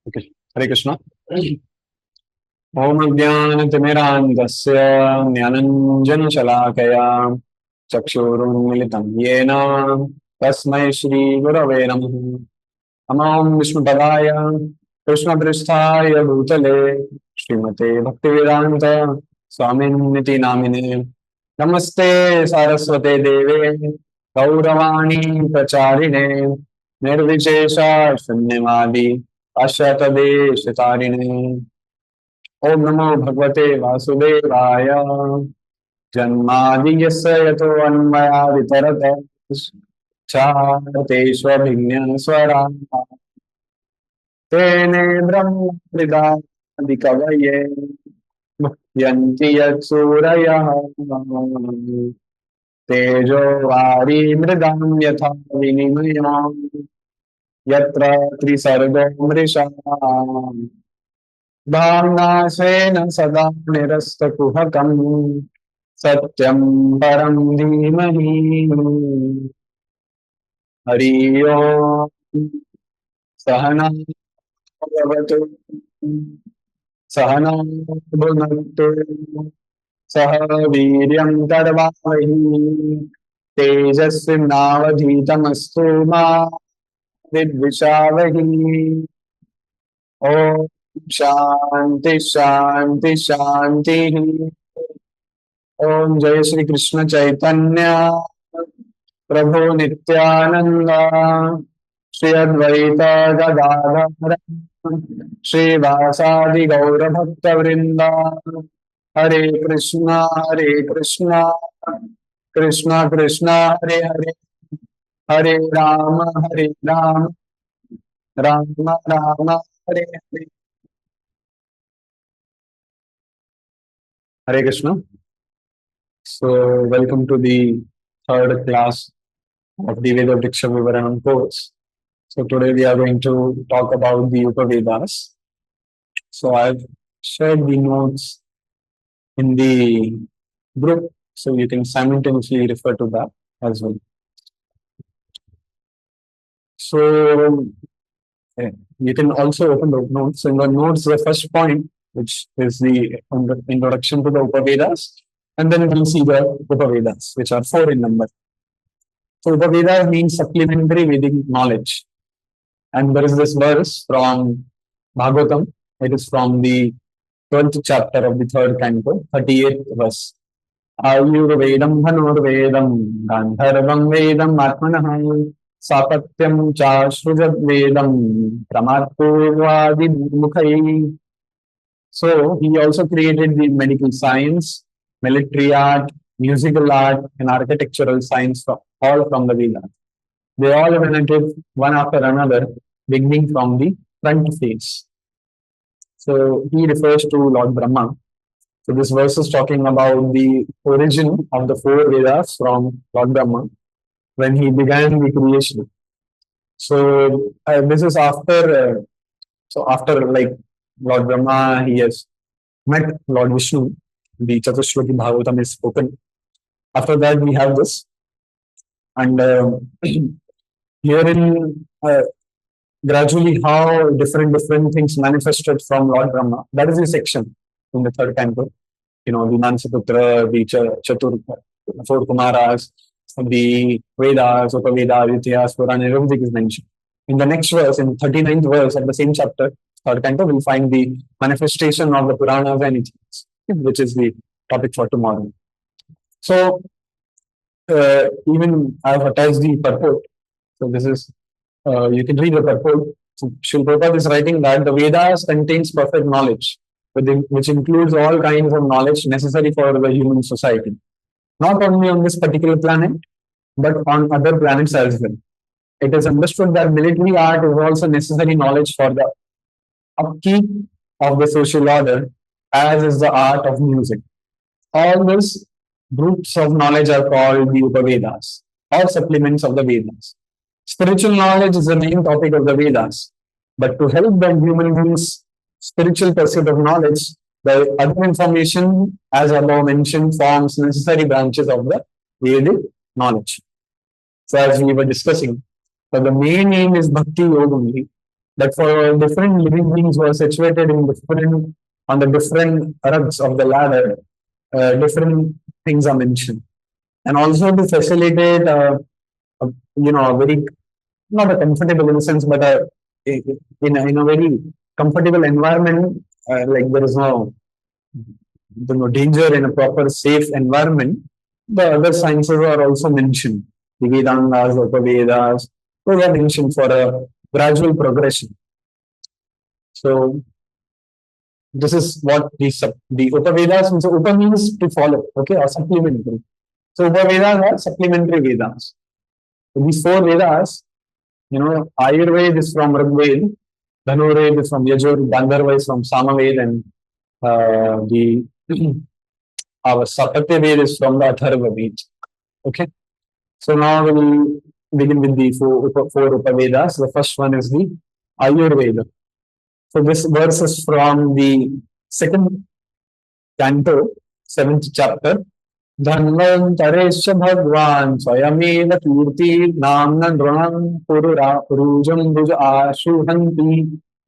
Okay. हरे कृष्णा। ओम अज्ञानतिमिरान्धस्य ज्ञानञ्जनशलाकया चक्षुरुन्मिलितं येन तस्मै श्रीगुरवे नमः। नमो विष्णुपदाय कृष्णपृष्ठाय भूतले श्रीमते भक्तिवेदान्त स्वामिन्निति नामिने। नमस्ते सारस्वते देवे गौरवाणी प्रचारिणे निर्विशेषा शून्यवादी पाश्चात्यदेशतारिणे। ओम नमो भगवते वासुदेवाय जन्मादियस्य यतो अन्वयादितरतश्चार्थेष्वभिज्ञस्वराः तेने ब्रह्महृदादिकवये मुह्यन्ति यत्सूरयः तेजो वारी मृदां यथा विनिमयो यत्र त्रिसर्गो मृषा भावनाशेन सदा निरस्तकुहकम् सत्यं परं धीमहि। हरि ओम्। सहना भवतु सहनौ भुनक्तु सह वीर्यं करवावहै तेजस्विनावधीतमस्तु मा विद्विषावहै। ओम शांति शांति शांति। ओम जय श्री कृष्ण चैतन्य प्रभु नित्यानंद श्री अद्वैत गदाधर श्रीवासादि गौर भक्त वृंद। हरे कृष्णा कृष्णा कृष्णा हरे हरे हरे राम राम राम हरे हरे। हरे Krishna. So, welcome to the third class of the Veda Vriksha Vivaranam course. So, today we are going to talk about the Upavedas. So, I've shared the notes in the group, so you can simultaneously refer to that as well. So, you can also open the notes. In the notes, the first point, which is the introduction to the Upavedas, and then we'll see the Upavedas, which are four in number. So Upavedas means supplementary Vedic knowledge. And there is this verse from Bhagavatam. It is from the 12th chapter of the third canto, 38th verse. Ayurvedam Dhanurvedam Gandharvam Vedam Atmanah Sapatyam Cha Shrujat Vedam Pramatpurvadi Mukhai. So he also created the medical science, military art, musical art, and architectural science all from the Vedas. They all emanated one after another, beginning from the front face. So he refers to Lord Brahma. So this verse is talking about the origin of the four Vedas from Lord Brahma when he began the creation. So this is after, after like Lord Brahma, he has met Lord Vishnu. The Chatushlaki Bhagavatam is spoken. After that, we have this, and herein gradually how different things manifested from Lord Brahma. That is the section in the third canto. You know, the Mansaputra, the Chatur, four Kumaras, the Vedas, Upavedas, Ityas, Purana, everything is mentioned. In the next verse, in 39th verse of the same chapter, third canto, we'll find the manifestation of the Puranas and Ityas, which is the topic for tomorrow. So, even I've attached the purport. So this is, you can read the purport. So Srila Prabhupada is writing that the Vedas contains perfect knowledge, which includes all kinds of knowledge necessary for the human society. Not only on this particular planet, but on other planets as well. It is understood that military art is also necessary knowledge for the upkeep of the social order, as is the art of music. All these groups of knowledge are called the Upavedas, or supplements of the Vedas. Spiritual knowledge is the main topic of the Vedas, but to help the human beings' spiritual pursuit of knowledge, the other information, as above mentioned, forms necessary branches of the Vedic knowledge. So, as we were discussing, so the main aim is Bhakti Yoga only. But for different living beings who are situated in different on the different rungs of the ladder, different things are mentioned, and also to facilitate, a, a very not a comfortable in a sense, but in a very comfortable environment, like there is no danger in a proper safe environment. The other sciences are also mentioned. The Vedangas, Upavedas, those are mentioned for a gradual progression. So this is what the Upavedas means. So Upa means to follow, okay, or supplementary. So Upavedas are supplementary Vedas. So these four Vedas, Ayurveda is from Rigveda, Dhanurveda is from Yajur, Gandharva is from Samaveda, and the our Satyaveda is from the Atharva Veda. Okay, so now we'll begin with the four Upavedas. The first one is the Ayurveda. So this verse is from the second canto, seventh chapter. धन्वन्तरेश्च भगवान् स्वयमेव कीर्तिर्नाम्ना नृणां पुरुजं भुज आशुहन्ति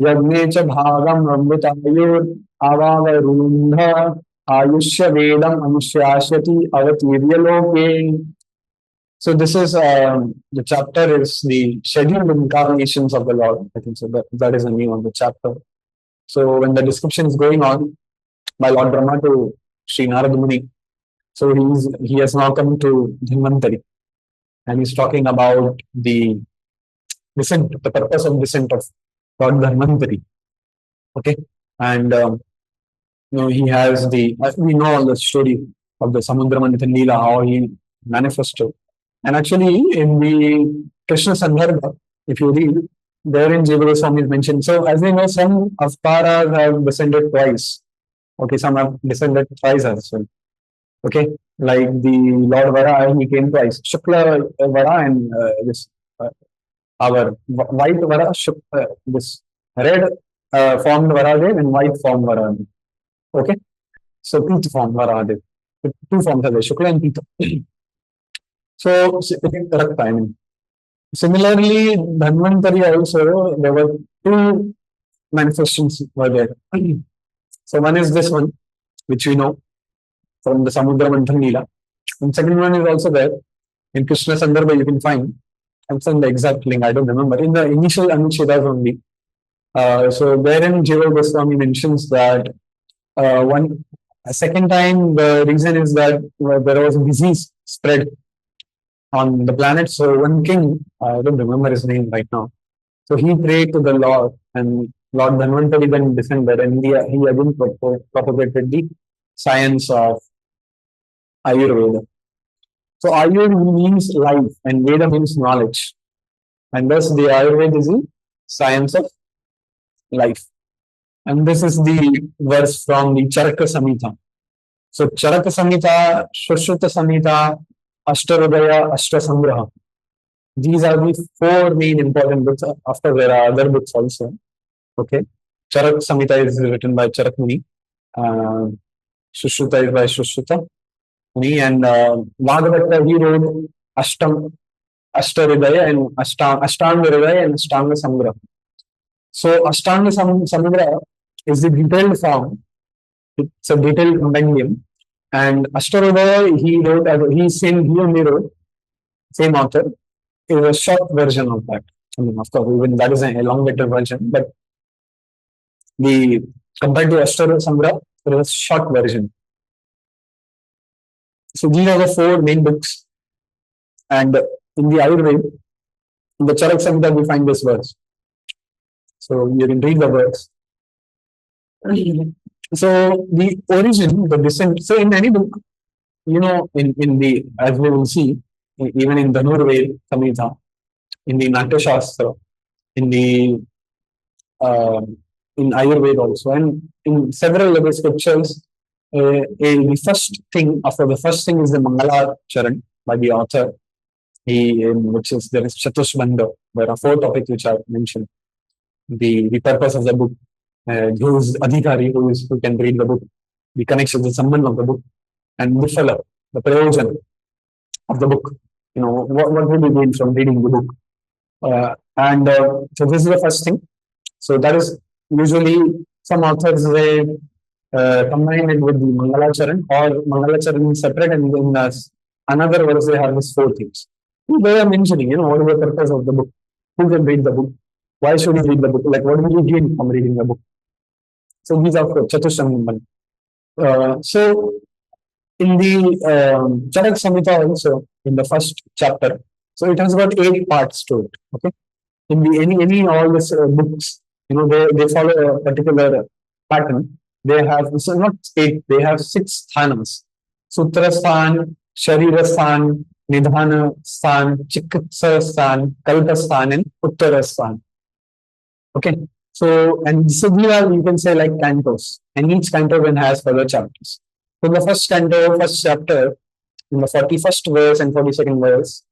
यज्ञे च भागम् अमृतायुर् आयुष्य वेदम् अनुशास्यति अवतीर्य लोके. So this is the chapter is the scheduled incarnations of the Lord. I think so. That is the name of the chapter. So when the description is going on by Lord Brahma to Sri Narada Muni, so he has now come to Dhanvantari, and he's talking about the descent, the purpose of descent of Lord Dhanvantari. Okay, and he has we know all the story of the Samudra Manthan Leela, how he manifested. And actually, in the Krishna Sandarbha, if you read, therein Jiva Goswami is mentioned. So, as we know, some avtaras have descended twice. Okay, some have descended twice as well. Okay, like the Lord Vara, he came twice. Shukla Vara and this our white Vara, this red formed Varadev and white formed Varadev. Okay, so Pita formed Varadev. Two forms are there, Shukla and Pita. So, correct timing. Similarly, Dhanvantari also, there were two manifestations were there. So one is this one, which we know from the Samudra Manthan Leela. And second one is also there in Krishna Sandarbha, you can find. I'm saying the exact link, I don't remember. In the initial Anuchedas only. So therein Jiva Goswami mentions that a second time, the reason is that there was a disease spread on the planet. So one king, I don't remember his name right now. So he prayed to the Lord, and Lord Dhanvantari then descended, and he again propagated the science of Ayurveda. So Ayurveda means life, and Veda means knowledge, and thus the Ayurveda is the science of life. And this is the verse from the Charaka Samhita. So Charaka Samhita, Shushruta Samhita, Ashtarodaya, Ashtasangraha. These are the four main important books. After there are other books also. Okay. Charak Samhita is written by Charak Muni. Shushruta is by Shushruta Muni. And Madhavata, he wrote Ashtarodaya and Ashtanga Hridaya and Ashtanga Sangraha. So Ashtanga Sangraha is the detailed form. It's a detailed compendium. And Ashtarodaya, he only wrote, same author, is a short version of that. I mean, of course, even that is an elongated version, but compared to Ashtarodaya Sangraha, it is a short version. So these are the four main books. And in the Ayurveda, in the Charak Samhita, we find this verse. So you can read the verse. So the origin, the descent. So in any book, in the, as we will see, even in Dhanurveda Samhita, in the Natya Shastra, in the in Ayurveda also, and in several other scriptures, the first thing is the Mangala Charan by the author, which is there is Chatushbandha. There are four topics which are mentioned. The purpose of the book, who is Adhikari, who can read the book, the connection, the summon of the book, and Nifala, the prayojan of the book. What will you gain from reading the book? So this is the first thing. So that is usually some authors they combine it with the Mangalacharan, or Mangalacharan is separate, and in another verse they have this four themes. They are mentioning, what is the purpose of the book? Who can read the book? Why should you read the book? Like, what do you gain from reading the book? So these are for Chatushangan. So in the Charak Samhita also, in the first chapter, so it has got 8 parts to it. Okay, in the any all these books, they follow a particular pattern. They have, so not 8, they have 6 sthanas: Sutra Sthan, Sharira Sthan, Nidhana Sthan, Chikitsa Sthan, Kalpa Sthan, and Uttara Sthan. Okay. So, and so these are, you can say, like cantos, and each canto then has further chapters. So the first canto, first chapter, in the 41st verse and 42nd verse,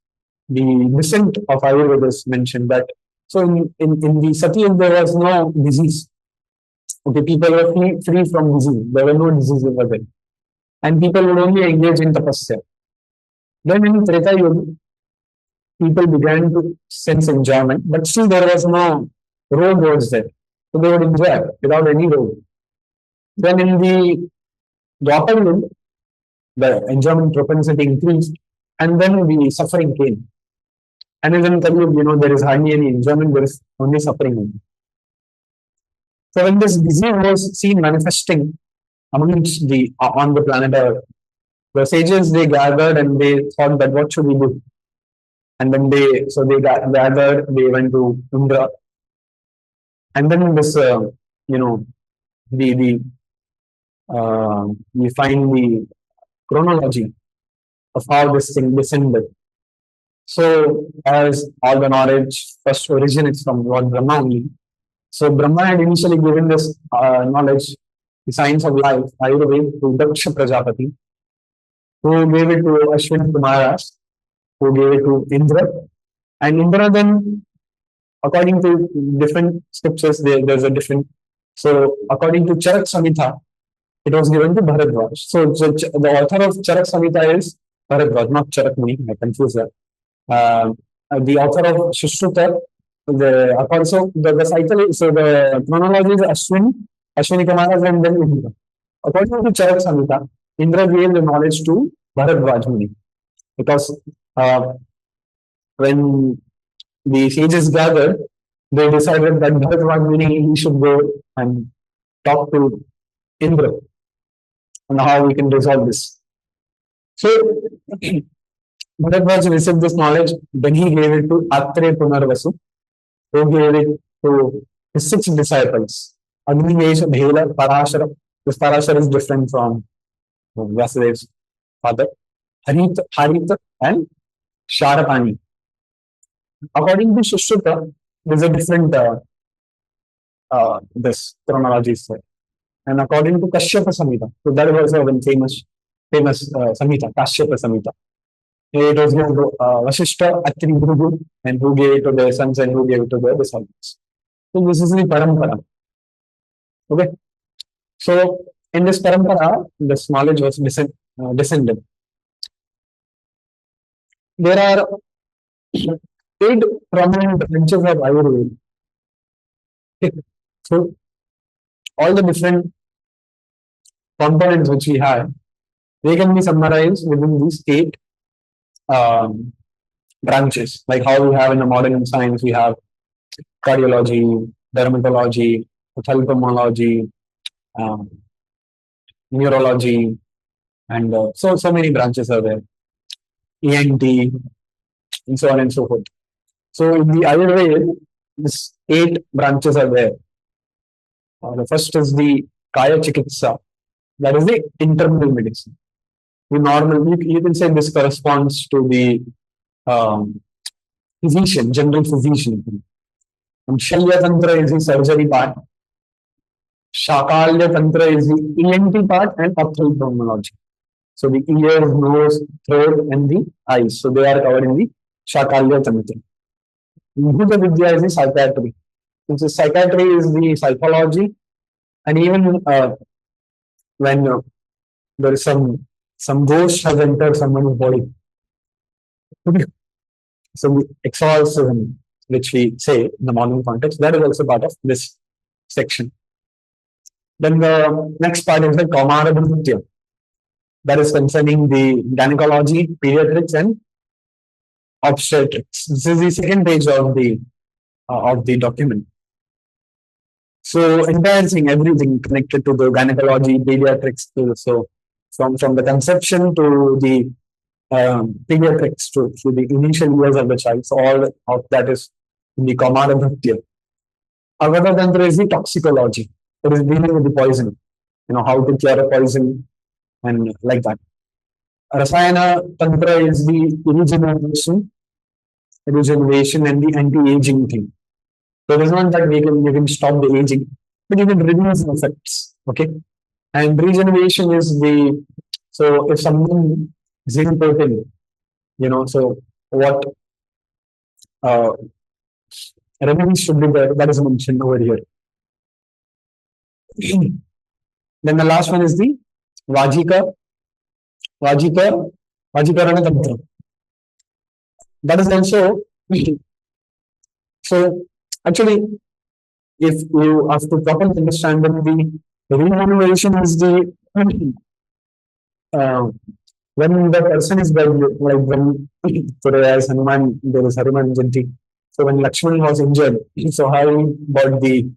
the descent of Ayurveda is mentioned. That so in the Satyug there was no disease. Okay, people were free from disease. There were no diseases over there, and people would only engage in tapasya. Then in Treta Yuga, people began to sense enjoyment, but still there was no road was there. So they would enjoy without any road. Then in the Dwapar Yuga, the enjoyment propensity increased, and then the suffering came. And in Kali Yuga, there is hardly any enjoyment, there is only suffering. So when this disease was seen manifesting amongst the on the planet Earth, the sages they gathered and they thought that what should we do? And then they gathered, they went to Indra, and then this the we find the chronology of how this thing descended. So as all the knowledge first originates from Lord Brahma only. So Brahma had initially given this knowledge, the science of life, Ayurveda, to Daksha Prajapati, who gave it to Ashwin Kumaras, who gave it to Indra. And Indra then, according to different scriptures, there's a different. So according to Charak Samhita, it was given to Bharadwaj. So the author of Charak Samhita is Bharadwaj, not Charak Muni. I confuse that. The author of Shushruta, also the cycle is, so the chronology is Ashwini Kumaras, and then Indra. According to Charak Samhita, Indra gave the knowledge to Bharadwaj Muni, because when the sages gathered, they decided that Bharadwaj Muni he should go and talk to Indra on how we can resolve this. So Bharadwaj received this knowledge, then he gave it to Atre Punarvasu, who gave it to his 6 disciples. Agnivesh, Bhela, Parashara. This Parashara is different from Vasudev's father. Harita, and Sharapani. According to Shushruta, there's a different this chronology is there. And according to Kashyapa Samhita, so that was also a famous Samhita, Kashyapa Samhita. It was given to Vasishta, Atri, Bhrugu, and who gave it to their sons and who gave it to their disciples. So this is the parampara. Okay. So in this parampara, this knowledge was descended. There are 8 prominent branches of Ayurveda. Okay. So all the different components which we have, they can be summarized within these 8 branches. Like how we have in the modern science, we have cardiology, dermatology, ophthalmology, neurology, and so many branches are there. ENT, and so on and so forth. So in the Ayurveda, these 8 branches are there. The first is the Kaya Chikitsa, that is the internal medicine. The normal, you can say this corresponds to the physician, general physician. And Shalya Tantra is the surgery part. Shakalya Tantra is the ENT part and ophthalmology. So the ears, nose, throat, and the eyes. So they are covered in the Shakalya Tantra. Bhuta Vidya is the psychiatry. Since psychiatry is the psychology, and even when there is some ghost has entered someone's body, so exorcism. which we say in the modern context, that is also part of this section. Then the next part is the Kaumarabhritya, that is concerning the gynecology, pediatrics, and obstetrics. This is the second page of the document. So entire thing, everything connected to the gynecology, pediatrics, so from the conception to the pediatrics to the initial years of the child. So all of that is in the Kaumarabhritya. Avada Tantra is the toxicology. It is dealing with the poison, how to cure a poison and like that. Rasayana Tantra is the regeneration and the anti-aging thing. So it is not that you can stop the aging, but you can reduce the effects. Okay. And regeneration is so if someone is infertile, so what uh, remedies should be there, that is mentioned over here. Then the last one is the Vajika, Vajika, Vajikarana Tantra. That is also, so actually, if you have to properly understand that the regeneration is uh, when the person is dead, like when today as Hanuman, there is Hanuman Jayanti. So when Lakshman was injured, so how he bought the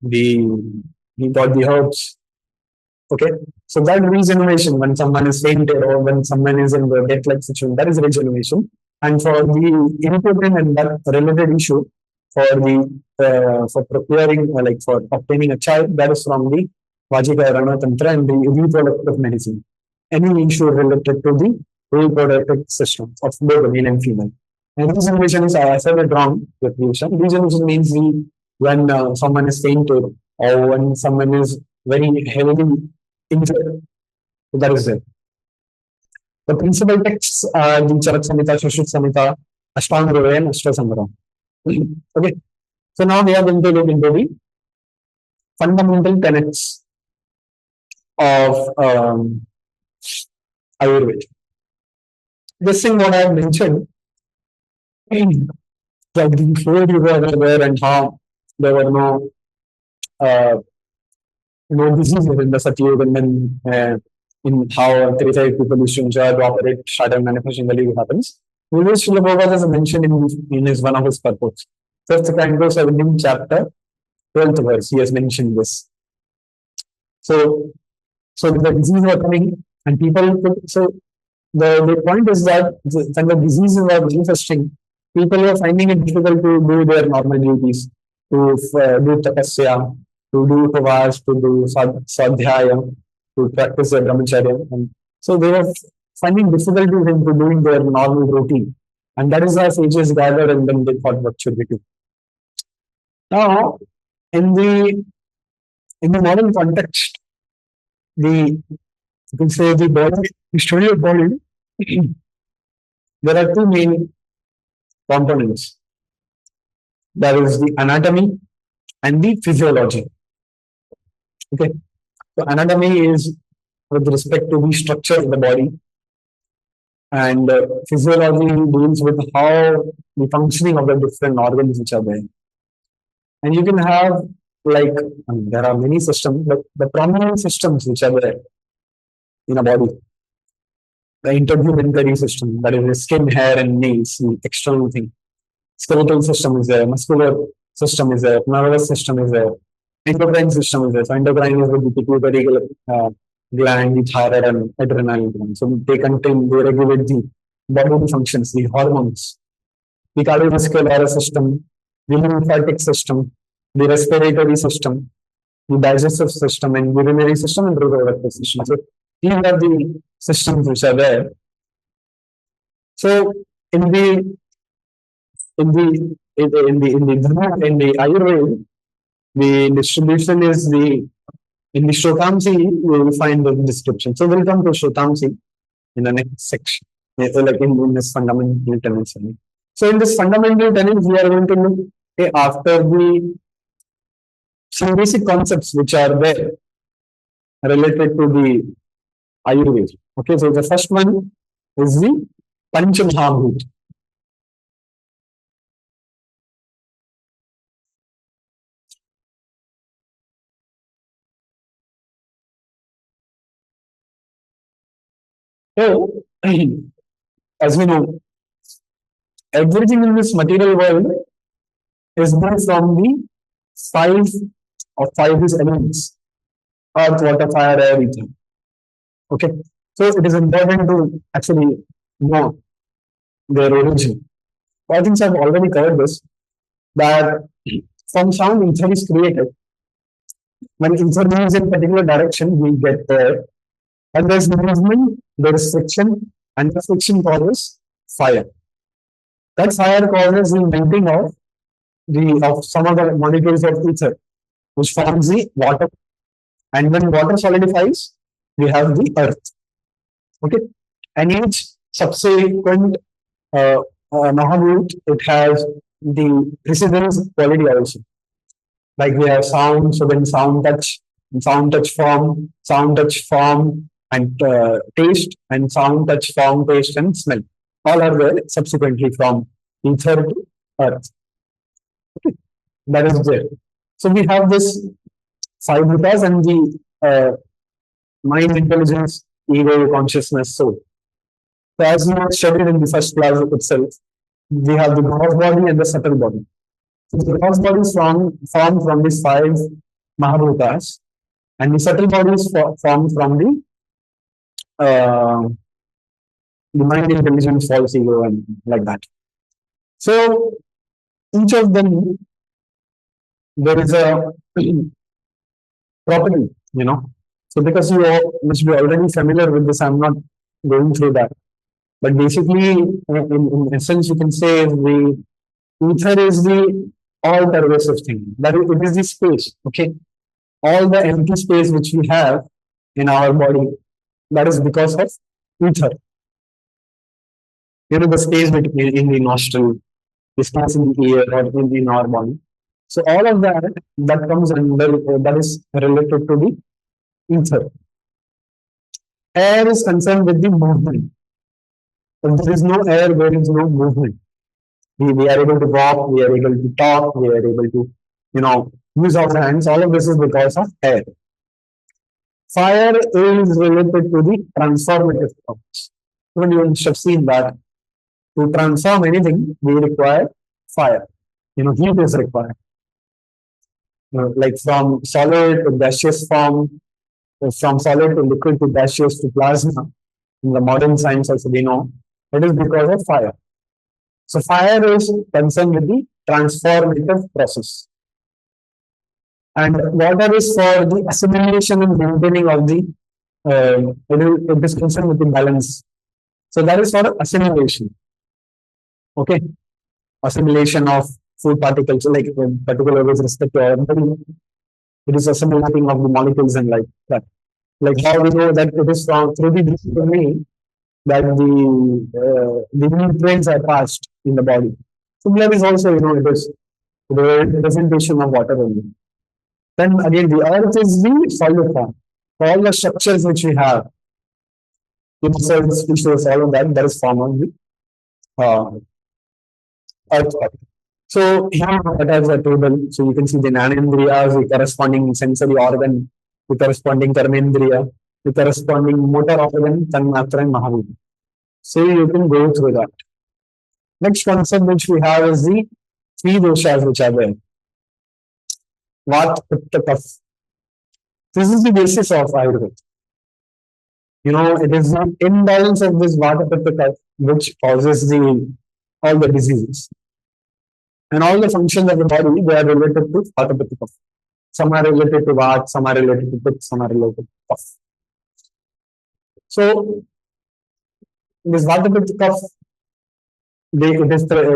he got the herbs. Okay, so that regeneration when someone is fainted or when someone is in the death-like situation, that is regeneration. And for the important and that related issue, for procuring like for obtaining a child, that is from the Vajika Rana Tantra and the reproductive medicine. Any issue related to the reproductive system of both the male and female. And regeneration is, I said it wrong, regeneration means when someone is fainted or when someone is very heavily injured. So that is it. The principal texts are the Charak Samhita, Sushruta Samhita, Ashtanga and Ashtasamhara. Okay. So now we are going to look into the fundamental tenets of Ayurveda. This thing what I have mentioned, that before you were aware and how there were uh, no diseases in the Satyug and then in how Treta people used to enjoy to operate, start and manifesting value happens. Vivek Srila has mentioned in his one of his purports. First Canto 17 chapter, 12th verse, he has mentioned this. So the diseases were coming and people so the point is that when the diseases were manifesting, people were finding it difficult to do their normal duties, to do tapasya, to do upavas, to do sadhyaya, to practice their brahmacharya. And so they were finding difficulties in doing their normal routine. And that is why sages gathered and then they thought what should we do. Now, in the modern context, you can say the body, the study of body, there are two main components. That is the anatomy and the physiology. Okay. So anatomy is with respect to the structure of the body, and physiology deals with how the functioning of the different organs which are there. And you can have there are many systems, but the prominent systems which are there in a body, the integumentary system, that is the skin, hair, and nails, the external thing. Skeletal system is there, muscular system is there, nervous system is there, endocrine system is there. So endocrine is the pituitary gland, the thyroid and adrenal gland. So they regulate the bodily functions, the hormones, the cardiovascular system, the lymphatic system, the respiratory system, the digestive system, and urinary system and reproductive system. So these are the systems which are there. So in the Ayurveda, the distribution is in the Shlokamsi, you will find the description. So we'll come to Shlokamsi in the next section, like in this fundamental tenets. So in this fundamental tenets, we are going to look after some basic concepts which are there related to the Ayurveda. Okay, so the first one is the Panchamahabhut. So, as we know, everything in this material world is built from the five five elements: earth, water, fire, air, ether. Okay, so it is important to actually know their origin. I think I've already covered this, that from sound ether is created. When ether moves in particular direction, we get air. And there's movement, there is friction, and the friction causes fire. That fire causes the melting of some of the molecules of ether, which forms the water. And when water solidifies, we have the earth. Okay, and each subsequent uh, Mahabhut, it has the precedence quality also. Like we have sound, so then sound touch form, and taste, and sound touch form, taste, and smell. All are there subsequently from ether to earth. That is there. So we have this five bhutas and the mind, intelligence, ego, consciousness, soul. So as we studied in the first class itself, we have the gross body and the subtle body. So the gross body is formed from these five Mahabhutas, and the subtle body is formed from uh, the mind, intelligence, false ego, and like that. So each of them, there is a property, you know. So because you all must be already familiar with this, I'm not going through that. But basically, in essence, you can say the ether is the all pervasive thing. That is, it is the space. Okay, all the empty space which we have in our body, that is because of ether. You know, the space between in the nostril, the space in the ear, or in our body. So all of that comes under that is related to the ether. Air is concerned with the movement. If there is no air, there is no movement. We are able to walk, we are able to talk, we are able to, use our hands. All of this is because of air. Fire is related to the transformative powers. When you must have seen that to transform anything, we require fire. Heat is required. Like from solid to gaseous form, from solid to liquid to gaseous to plasma. In the modern science, also we know it is because of fire. So fire is concerned with the transformative process. And water is for the assimilation and maintaining of it is concerned with the balance. So that is for assimilation. Okay. Assimilation of food particles, like particularly with respect to our body, it is assimilating of the molecules and like that. Like how we know that it is through the DNA that the nutrients are passed in the body. Similar is also, it is the representation of water only. Then again, the earth is the solid form. All the structures which we have, cells, tissues, all of that is form of the uh, earth part. So here it has a table. So you can see the Nanendriyas, the corresponding sensory organ, the corresponding Karmendriya, the corresponding motor organ, Tanmatra and Mahavira. So you can go through that. Next concept which we have is the three doshas which are there. Vat, Pitta, Kapha. This is the basis of Ayurveda. It is the imbalance of this Vata, Pitta, Kapha which causes all the diseases. And all the functions of the body, they are related to Vata, Pitta, Kapha. Some are related to Vat, some are related to Pitta, some are related to Kapha. So this Vata, Pitta, Kapha,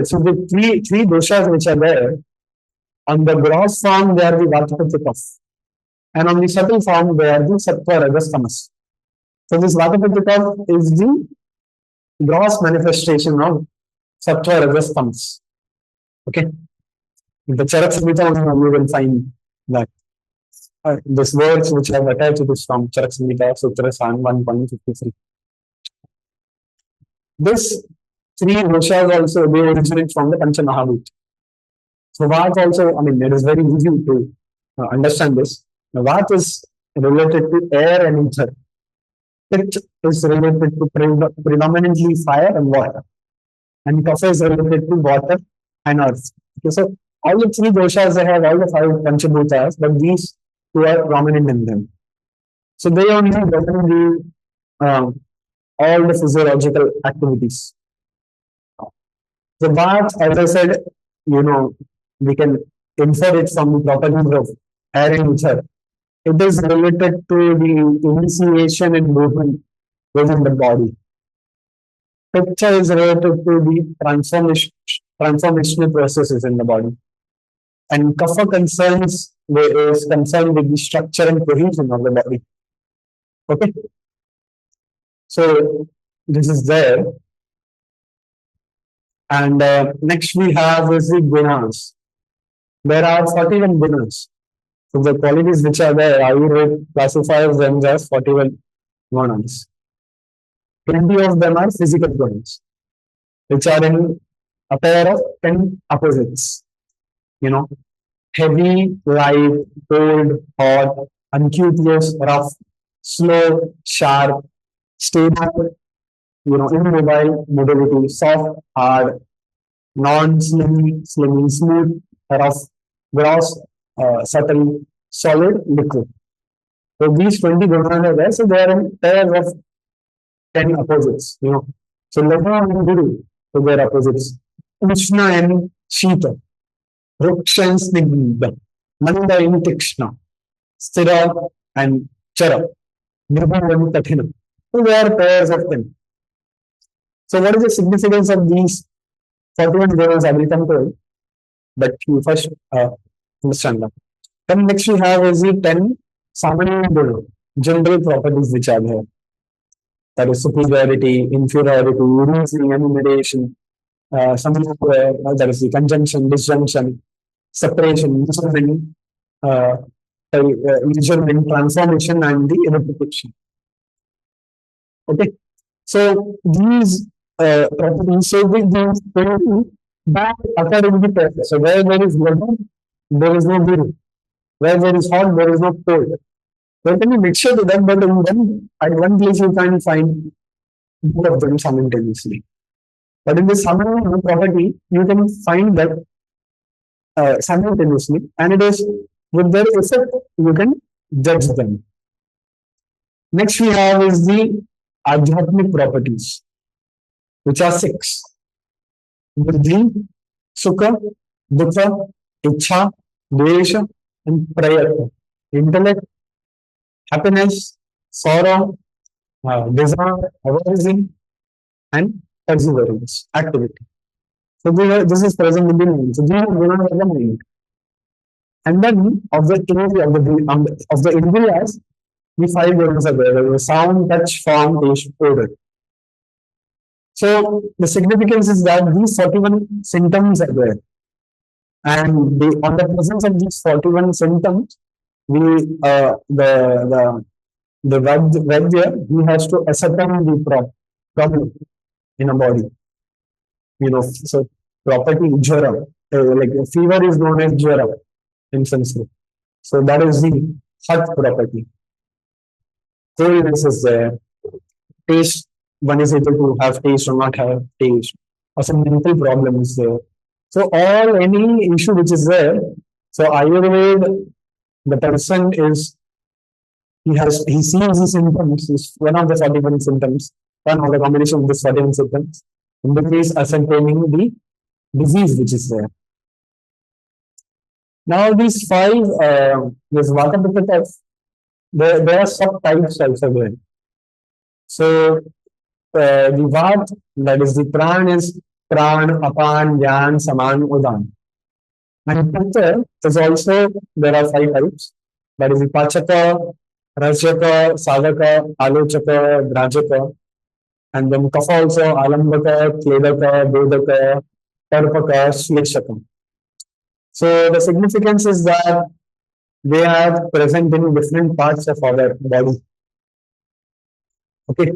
so the three doshas which are there, on the gross form, they are the Vata, Pitta, Kapha. And on the subtle form, they are the Sattva, Rajas, Tamas. So this Vata, Pitta, Kapha is the gross manifestation of Sattva, Rajas, Tamas. Okay. In the Charak Samhita, you will find that these words which have attached to this from Charak Samhita, Sutra 1.53. This three doshas also, they originate from the Pancha Mahabhut. So Vat also, it is very easy to understand this. Vat is related to air and ether. Pitch is related to predominantly fire and water, and Kapha is related to water and earth. Okay, so all the three doshas they have all the five panchabhutas, but these two are prominent in them. So they only govern all the physiological activities. The bath, as I said, we can infer it from the properties of air and ether. It is related to the initiation and movement within the body. Picture is related to the transformational processes in the body. And kapha is concerned with the structure and cohesion of the body. Okay. So this is there. And next we have is the gunas. There are 41 gunas. So the qualities which are there, Ayurveda classifies them as 41 gunas. 20 of them are physical gunas, which are in a pair of 10 opposites. Heavy, light, cold, hot, uncourteous, rough, slow, sharp, stable, immobile, mobility, soft, hard, non-slimy, slimy, smooth, rough, gross, subtle, solid, liquid. So these 20 gunas are there. So they are in pairs of 10 opposites. So Lagna and Guru, so they are opposites. Ushna and Shita, Ruksha and Snigdha, Manda and Tikshna, Stira and Chara, Nirma and Kathina. So they are pairs of 10. So what is the significance of these 41 gunas? I will come to it. But you first understand that. Then next we have is the 10 Samanya Guna, general properties which are there. That is superiority, inferiority, reasoning, enumeration, that is the conjunction, disjunction, separation, measurement, transformation, and the interpretation. Okay. So these properties, so with these 20 that occur in the pair. So where there is water, there is no guru. Where there is hot, there is no cold. There can be mixture to them, but at one place you can find both of them simultaneously. But in the Samanya property, you can find that simultaneously, and it is with their effect you can judge them. Next we have is the Adhyatmic properties, which are 6. Buddhi, Sukha, Dukkha, Ichha, Dvesha, and Prayatna. Intellect, happiness, sorrow, desire, aversion, and perseverance, activity. So this is present in the mind. So these are gunas of the mind. And then of the indriyas, the 5 gunas are there. There is sound, touch, form, taste, odor. So the significance is that these 41 symptoms are there. And on the presence of these 41 symptoms, the Vaidya, he has to ascertain the problem in a body. So property jara, like fever is known as jara in Sanskrit. So that is the hot property. Coldness is there. Taste, one is able to have taste or not have taste, or some mental problem is there. So any issue which is there. So Ayurveda, the person is he sees the symptoms, is one of the 41 symptoms, one of the combination of the 41 symptoms, in the case ascertaining the disease which is there. Now these 5, this Vata Pitta, there are subtypes also there. So the Vat, that is the Pran, is Pran, Apan, Yan, Saman, Udan. And Pitta is also, there are 5 types. That is the Pachaka, Rajaka, Sadaka, Alochaka, Drajaka. And then Kapha also, Alambaka, Kledaka, Bodaka, Tarpaka, Shleshaka. So the significance is that they are present in different parts of our body. Okay.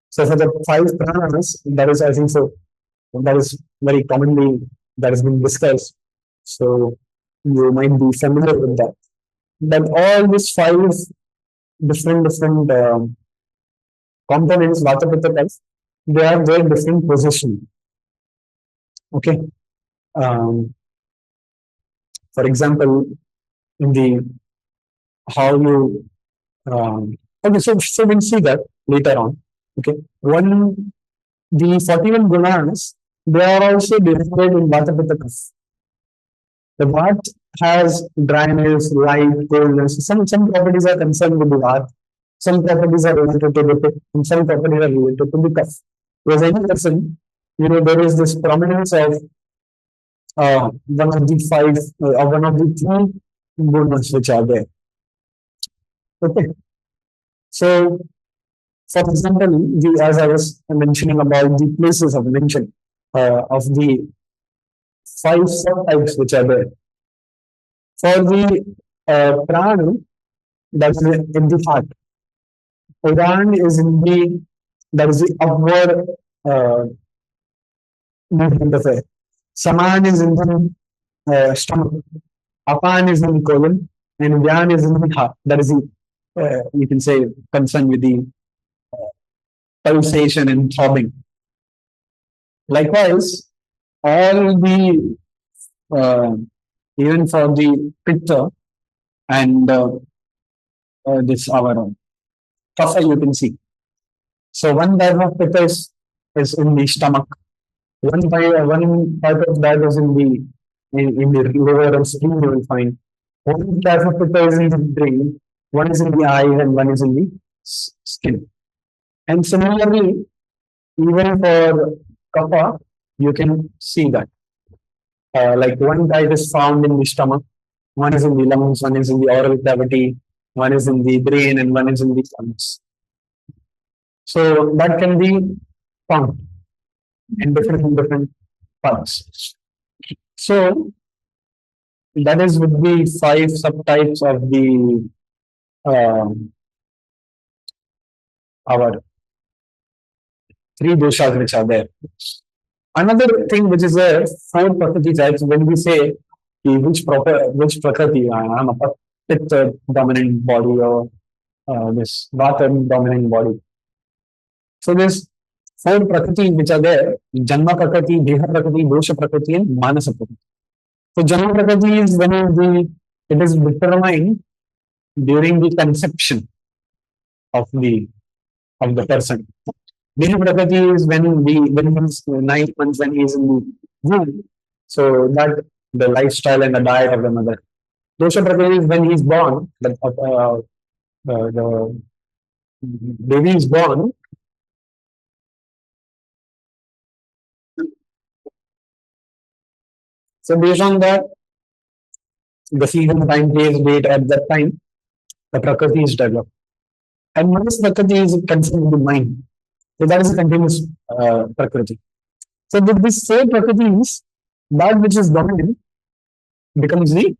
So for the 5 pranas, that is, I think so, that is very commonly, that has been discussed. So you might be familiar with that. But all these 5 different components, Vata, Pitta, Kapha, they have their different position. Okay. Um, for example, in the how you okay, so we'll see that later on. Okay. One the 41 gunas, they are also divided in Vata, Pitta, Kapha. The Vata has dryness, light, coldness. Some properties are concerned with the Vata. Some properties are related to the Pitta, and some properties are related to the Kapha. Because any person, there is this prominence of one of the five, one of the three gunas which are there. Okay. So, for example, as I was mentioning about the places of mention of the five subtypes which are there. For the prana, that is in the heart. Udan is in the, that is the upward movement of air. Saman is in the stomach. Apan is in the colon. And Vyan is in the heart. That is the, you can say, concerned with the pulsation and throbbing. Likewise, all the, uh, even for the pitta and this our kapha, you can see. So one type of pitta is in the stomach. One type of that is in the liver and spleen, you will find. One type of pitta is in the brain, one is in the eye, and one is in the skin. And similarly, even for kapha, you can see that. Like one type is found in the stomach, one is in the lungs, one is in the oral cavity, one is in the brain, and one is in the lungs. So that can be found in different parts. So that is with the five subtypes of the our three doshas which are there. Another thing which is there, four prakriti types. When we say which prakriti, I'm a pitta dominant body or this vata dominant body. So there's four prakriti which are there: Janma prakriti, Deha prakriti, Dosha prakriti, and Manasa prakriti. So Janma prakriti is when it is determined during the conception of the person. Deha prakriti is when he's 9 months, when he is in the womb. So that the lifestyle and the diet of the mother. Dosha prakriti is when he's born. The baby is born. So based on that, the season, time, place, date at that time, the prakriti is developed. And once prakriti is concerned with the mind, so that is a continuous prakriti. So with these four prakritis, that which is dominant becomes the,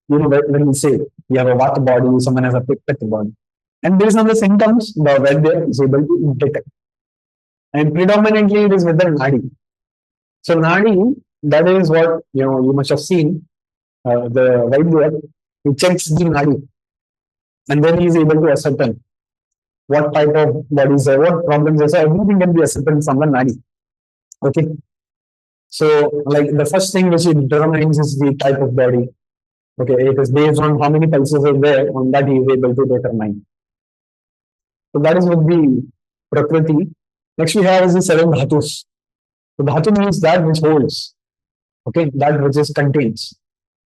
when we say you have a vata body, someone has a pitta body. And based on the symptoms, the Vaidya is able to detect. And predominantly it is with the nadi. So nadi, that is what you must have seen. The Vaidya, he checks the nadi, and then he is able to ascertain what type of bodies are, what problems are. So everything can be ascertained from the nadi. Okay. So, like the first thing which it determines is the type of body. Okay, it is based on how many pulses are there, on that he is able to determine. So that is with the prakriti. Next we have is the seven dhatus. So dhatu means that which holds. Okay, that which is contains.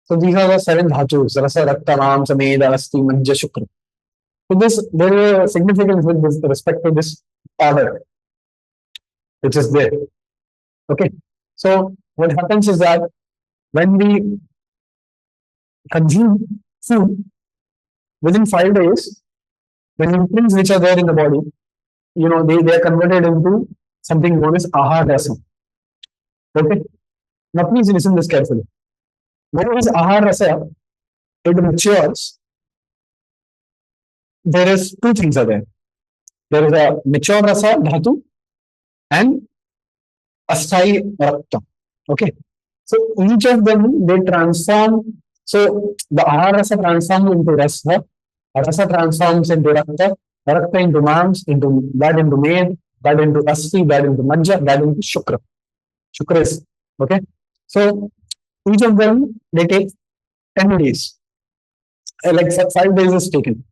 So these are the seven dhatus: rasa, rakta, ram, sameda, asti, manja, shukra. So there is a significance with respect to this order, which is there. Okay. So what happens is that when we consume food, within 5 days, the nutrients which are there in the body, they are converted into something known as ahar rasa. Okay. Now please listen this carefully. When it is ahar rasa, it matures. There is two things are there. There is a mature rasa dhatu and asthai rakta. Okay. So each of them, they transform. So the ahar rasa transforms into rasa transforms into rakta, Rakta into Mams, into that into Med, that into Asti, that into Majja, that into Shukra. Shukra is okay. So each of them they take 10 days. Like 5 days is taken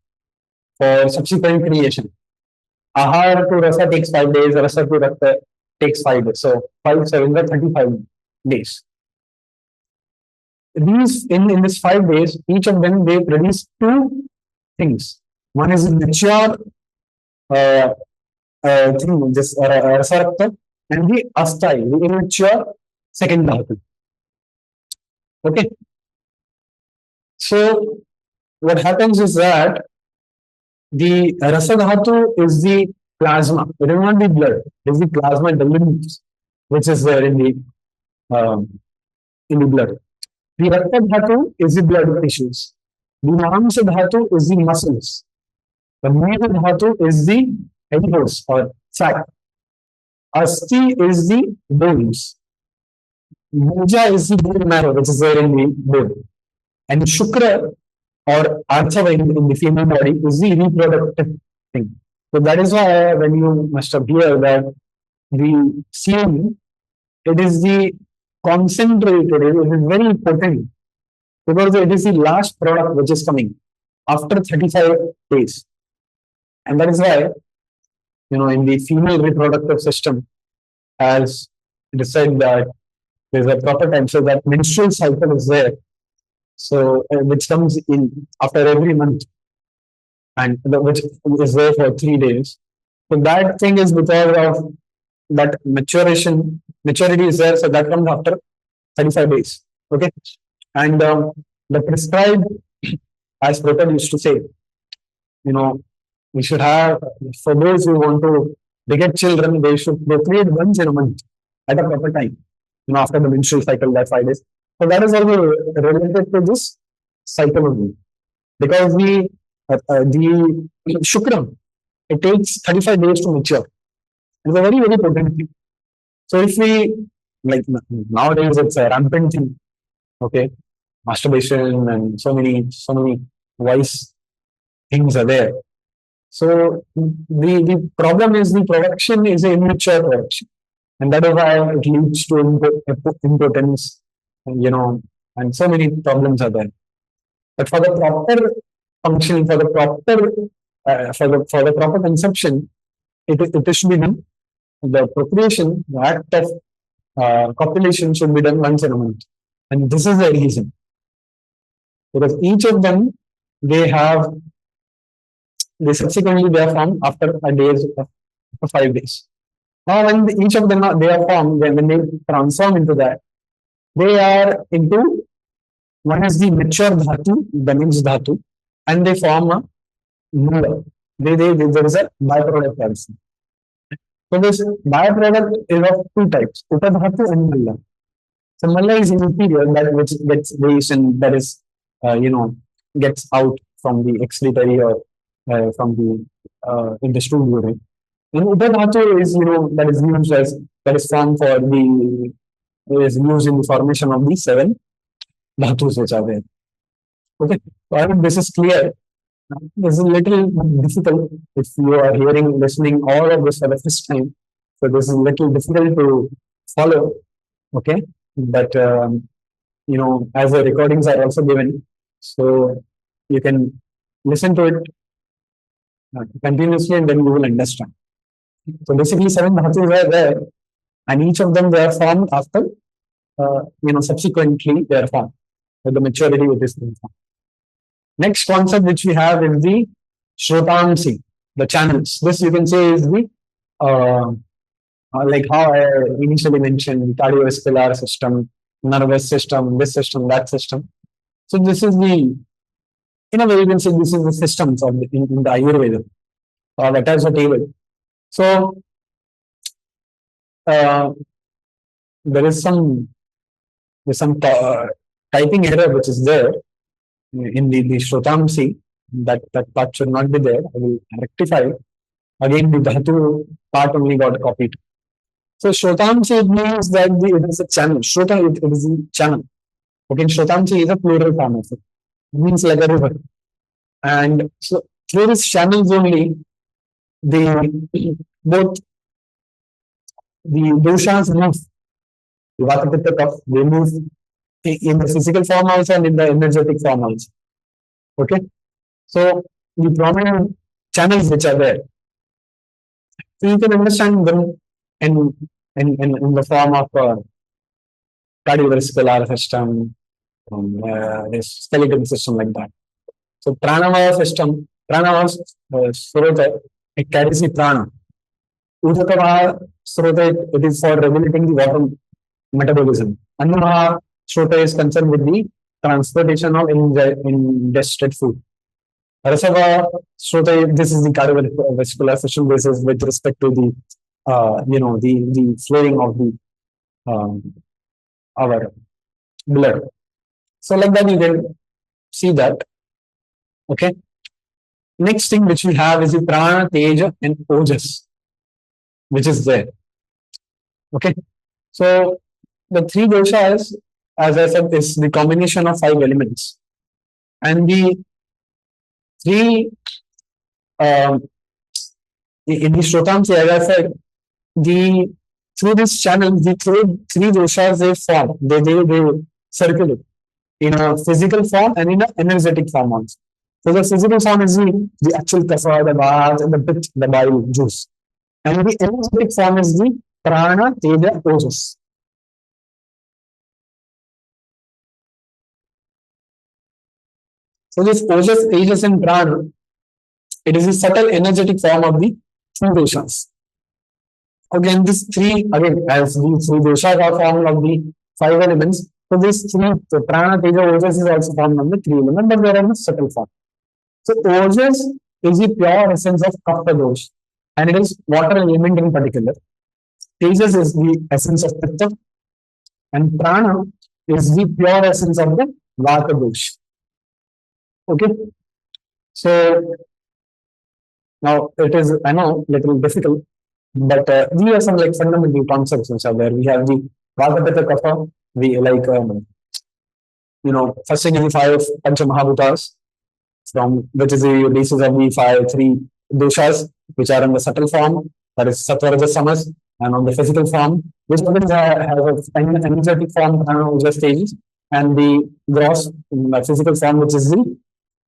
for subsequent creation. Ahar to Rasa takes 5 days, Rasa to Rakta takes 5 days. So 5, 7, 35 days. These in this 5 days, each of them they produce two things. One is mature uh, thing, this Rasarakta, and the Astai, the immature second dhatu. Okay. So what happens is that the Rasadhatu is the plasma. It is not the blood. It is the plasma in the lymph, which is there in the blood. The Rakta Dhatu is the blood tissues. The Mamsa Dhatu is the muscles. The Meta Dhatu is the adipose or fat. Asti is the bones. Muja is the bone marrow, which is there in the bone. And Shukra or Arthava in the female body is the reproductive thing. So that is why when you must have heard that the semen, it is the concentrated, it is very potent because it is the last product which is coming after 35 days. And that is why, in the female reproductive system, as it is said that there's a proper time, so that menstrual cycle is there. So, which comes in after every month, and which is there for 3 days. So that thing is because of that maturity is there. So that comes after 35 days. Okay, and the prescribed, as Prabhupada used to say, we should have, for those who want to beget children, they should procreate once in a month at a proper time. After the menstrual cycle, that 5 days. So that is also related to this cycle only, because the Shukram, it takes 35 days to mature. It's a very, very potent thing. So if we, like nowadays, it's a rampant thing. Okay, masturbation and so many wise things are there. So the problem is the production is an immature production, and that is why it leads to impotence, and so many problems are there. But for the proper function, for the proper conception, it should be done. The procreation, the act of copulation should be done once in a month, and this is the reason, because each of them they subsequently they are formed after a days after 5 days. Now, when each of them they are formed, when they transform into that, they are into, one is the mature dhatu, the next dhatu, and they form a mula. There is a byproduct also. So this byproduct is of two types, Upadhatu and Malla. So Malla is inferior, that which gets raised and that is, gets out from the excretory or from the intestinal urine. And Upadhatu is, that is used that is formed for is used in the formation of the 7 dhatus which are there. Okay, so I hope this is clear. This is a little difficult if you are listening all of this for the first time. So this is a little difficult to follow. Okay, but as the recordings are also given, so you can listen to it continuously, and then you will understand. So basically, 7 dhatus are there, and each of them they are formed after, subsequently they are formed with the maturity of this thing. Next concept which we have is the Shrotamsi, the channels. This you can say is the like how I initially mentioned, cardiovascular system, nervous system, this system, that system. So this is the, in a way you can say this is the systems of in the Ayurveda, or that is a table. So there is some typing error which is there in the Shrotamsi, that part should not be there. I will rectify it. Again, the Dhatu part only got copied. So Shrotamsi, it means that it is a channel. Shrota, it is a channel. Okay, Shrotamsi is a plural form of it. It means like a river. And so through these channels only, the both the doshas move, the vata pitta kapha, they move in the physical form also and in the energetic form also. Okay, so the prominent channels which are there, so you can understand them in in the form of cardiovascular system, this skeletal system like that. So pranava system, pranava srota, it carries the prana. Udakavaha srota, it is for regulating the water metabolism. Annavaha srota is concerned with the transportation of ingested food. Rasava srota, this is the cardiovascular system. This is with respect to the the flowing of the our blood. So like that you can see that. Okay. Next thing which we have is the prana, teja, and ojas, which is there. Okay. So the three doshas, as I said, is the combination of five elements, and the three um, in the Shrotamsi, as I said, the through this channel, the three doshas they form, they circulate in a physical form and in an energetic form also. So the physical form is the actual kapha, the bath, and the pit, the bile juice. And the energetic form is the prana, teja, ojas. So this ojas, tejas, and prana, it is a subtle energetic form of the three doshas. Again, this three, again, as the three doshas are formed of the five elements, so this three, so prana, teja, ojas is also formed of the three elements, but they are in the subtle form. So ojas is the pure essence of kapha dosh, and it is water element in particular. Tejas is the essence of pitta, and prana is the pure essence of the vata dosh. Okay, so now it is, I know, little difficult, but these are some like fundamental concepts which are there. We have the vata pitta kapha, we like first thing is the five pancha mahabhutas, from which is the basis of the three doshas, which are in the subtle form, that is sattva, rajas, tamas, and on the physical form, which again has an energetic form, stages, and the gross physical form, which is the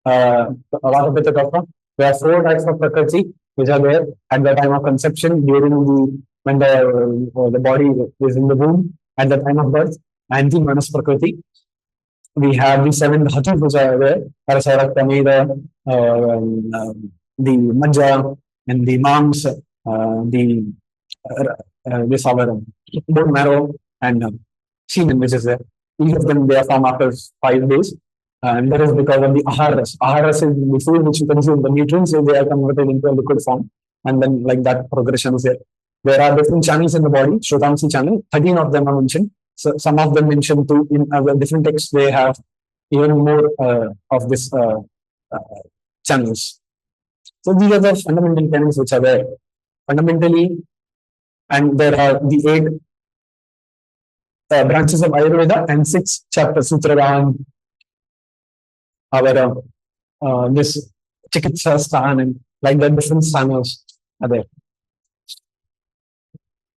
vata pitta kapha. There are four types of prakriti which are there at the time of conception, during the when the body is in the womb, at the time of birth, and the manas prakriti. We have the seven dhatus which are there: Parasara, Prameda, the Majja, and the Mams, the this our bone marrow, and semen which is there. Each of them they are formed after 5 days. And that is because of the aharas. Aharas is the food which you consume, the nutrients, so they are converted into a liquid form. And then like that progression is there. There are different channels in the body, Shrotamsi channel, 13 of them are mentioned. So some of them mentioned too in different texts, they have even more of this channels. So these are the fundamental tenets which are there. Fundamentally, and there are the 8 branches of Ayurveda and 6 chapters, Sutradan, our this Chikitsa Sthan, and like the different sthanas are there.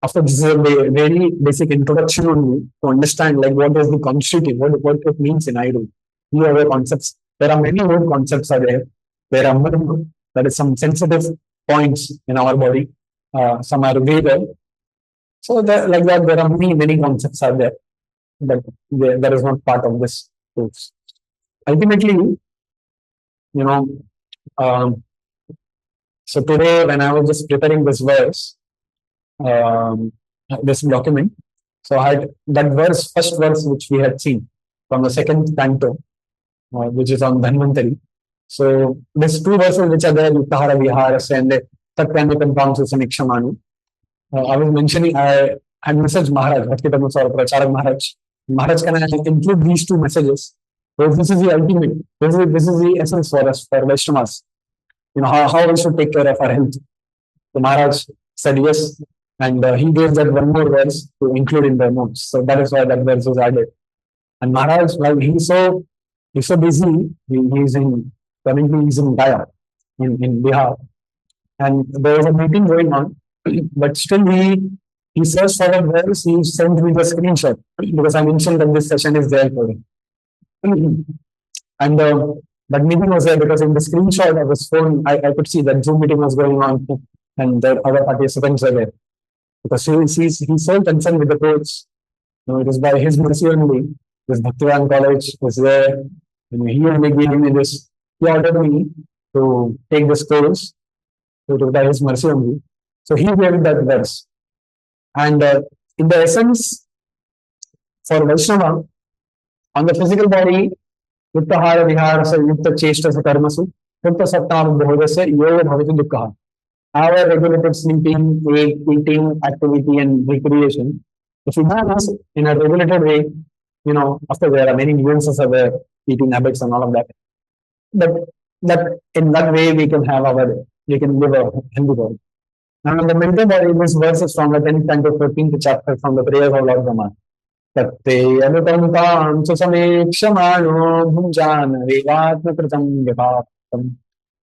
After this is a very basic introduction only to understand like what is the constitutive, what it means in Ayurveda. These are the concepts. There are many more concepts are there. There are more, that is some sensitive points in our body. Some are Veda. So like that, there are many concepts are there, but that is not part of this course. Ultimately, so today when I was just preparing this verse, this document, so I had that first verse which we had seen from the second canto, which is on Dhanvantari. So there's 2 verses which are there, Yuktahara Viharasya and Tatyanikan Councils and Ikshamanu. I was mentioning, I had messaged Maharaj, Bhakti Dhammaswara Pracharak Maharaj. Maharaj, can I include these 2 messages? Because this is the ultimate, this is the essence for us, for Vaishnavas. How we should take care of our health. So Maharaj said yes, and he gave that one more verse to include in the notes. So that is why that verse was added. And Maharaj, well, he's so busy. He's in Gaya, in Bihar. and there was a meeting going on, but still he searched for the verse. He sent me the screenshot because I mentioned that this session is there for him. And that meeting was there because in the screenshot of his phone, I could see that Zoom meeting was going on and the other participants were there. Because he's so concerned with the coach. It is by his mercy only. This Bhaktivan College was there. He only gave me this. He ordered me to take this course. So it was by his mercy only. So he gave that verse. And in the essence, for Vaishnava, on the physical body, Yuktahara Viharasa Yukta Cheshtasa Karmasu, Yukta Sattam Bhodasya Yoga Bhavati Dukkaha. Our regulated sleeping, eating, activity, and recreation. If we have this in a regulated way, of course, there are many nuances of the eating habits and all of that. But that in that way, we can live a healthy body. Now, in the mental body, this verse is from the 10th and 14th chapter from the prayers of Lord Brahma. तत्ते अनुकंपां च समेक्षमाणो भुञ्जान वेगात्मकृतं विभाक्तम्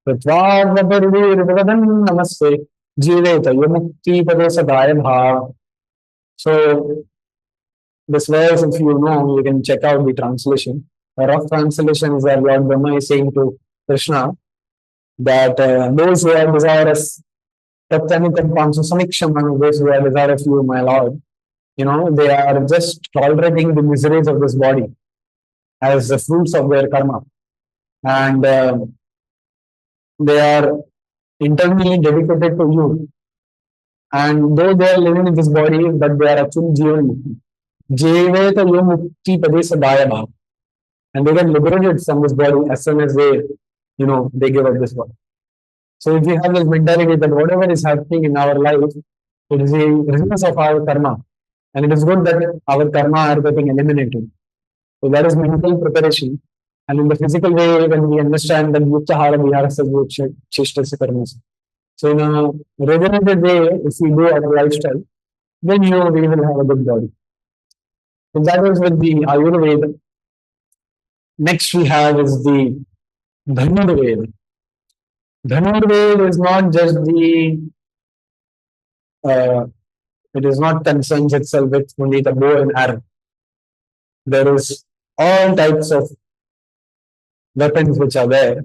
कृत्वार्वपरिवीर्वदन् नमस्ते जीवेत युमुक्तिपदे सदाय भाव. So this verse, if you know, you can check out the translation. A rough translation is that Lord Brahma is saying to Krishna that those who are desirous, those who are desirous of you, my Lord, they are just tolerating the miseries of this body as the fruits of their karma. And they are internally dedicated to you. And though they are living in this body, but they are actually Jivan Jeveta Yomukti Padesa Bhav. And they get liberated from this body as soon as they give up this body. So if we have this mentality that whatever is happening in our life, it is a result of our karma. And it is good that our karma are getting eliminated. So that is mental preparation. And in the physical way, when we understand that Yuktahara Viharasa Cheshtasa Karmas. So in a regulated way, if we do our lifestyle, then we will have a good body. So that is with the Ayurveda. Next we have is the Dhanurveda. Dhanurveda is not just it is not concerns itself with only the bow and arrow. There is all types of weapons which are there.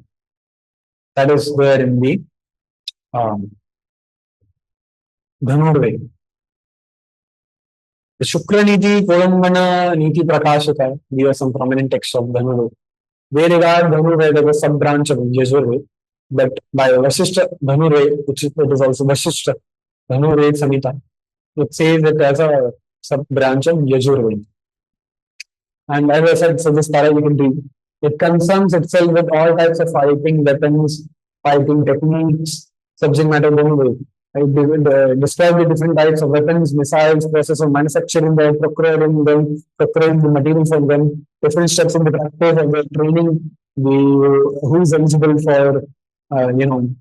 That is there in the Dhanurveda. The Shukra Niti, Kodambana Niti Prakashata, these are some prominent texts of Dhanurveda. They regard Dhanurveda as a sub branch of Yajurveda, but by Vasishtha Dhanurveda, which is also Vasishtha Dhanurveda Samhita, it says it as a sub branch of Yajurveda. And as I said, so this para we can read. It concerns itself with all types of fighting weapons, fighting techniques, subject matter Dhanurveda. It describes the different types of weapons, missiles, process of manufacturing them, procuring the material for them, different steps in the practice of the training, who is eligible for, the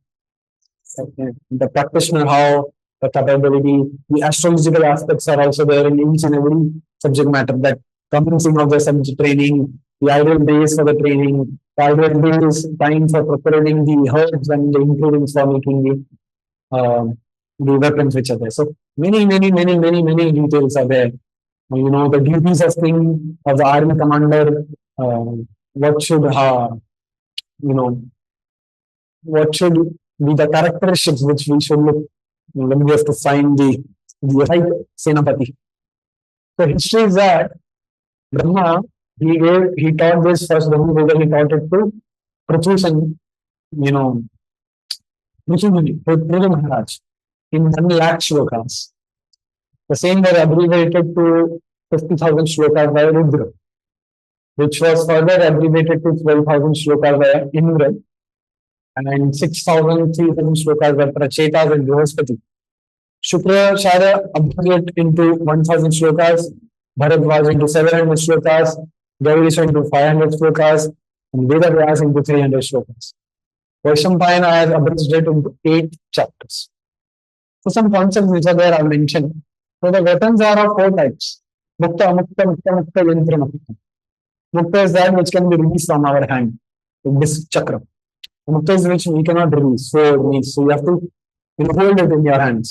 practitioner, how the capability, the astrological aspects are also there in each and every subject matter. That commencing of the subject training, the ideal days for the training, the ideal days time for procuring the herbs and the ingredients for making the weapons which are there. So many details are there. The duties of king, of the army commander, what should be the characteristics which we should look when we have to find the right Senapati. So history is that Brahma, he taught this first Dhanurveda, he taught it to Prachushan, Prithu Maharaj in 1 lakh shlokas. The same were abbreviated to 50,000 shlokas by Rudra, which was further abbreviated to 12,000 shlokas by Indra, and 6,000, 3,000 shlokas by Prachetas and Brihaspati. Shukra Shara abbreviated into 1,000 shlokas, Bharadwaj into 700 shlokas, Gaurisha into 500 shlokas, and Vedavyas into 300 shlokas. Vaishampayana has abridged it into 8 chapters. So some concepts which are there are mentioned. So the weapons are of 4 types. Mukta, Mukta, Mukta, Mukta, Yantra, Mukta. Mukta is that which can be released from our hand, this chakra. Mukta is which we cannot release. So you have to You hold it in your hands.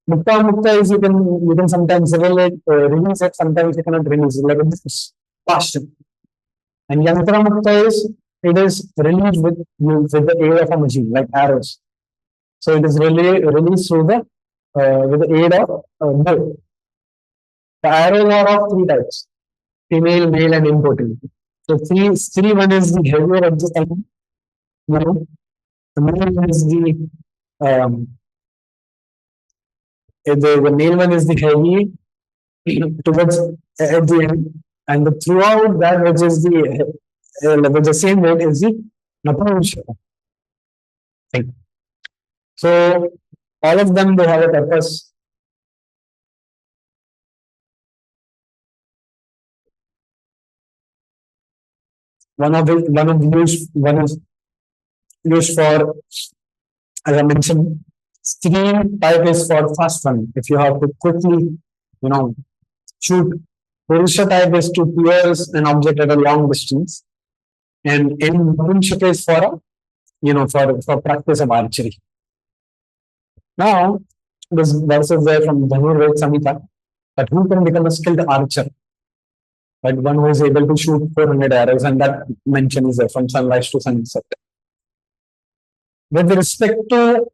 Mukta is you can sometimes release it, sometimes you cannot release it. Like it's passion. And Yantra Mukta is it is released with the aid of a machine, like arrows. So it is really released through the with the aid of bow. The arrows are of three types: female, male, and importing. So three one is the heavier of the time. You know, the male one is um, the male one is the heavy towards at the end, and the throughout that which is with the same weight is the Napurushaka thing. So all of them they have a purpose. One is used for, as I mentioned, stream type is for fast run. If you have to quickly, shoot. Purusha type is to pierce an object at a long distance, and in Napurushaka is for for practice of archery. Now, this verse is there from Dhanurved Samhita that who can become a skilled archer, like one who is able to shoot 400 arrows, and that mention is there from sunrise to sunset. With respect to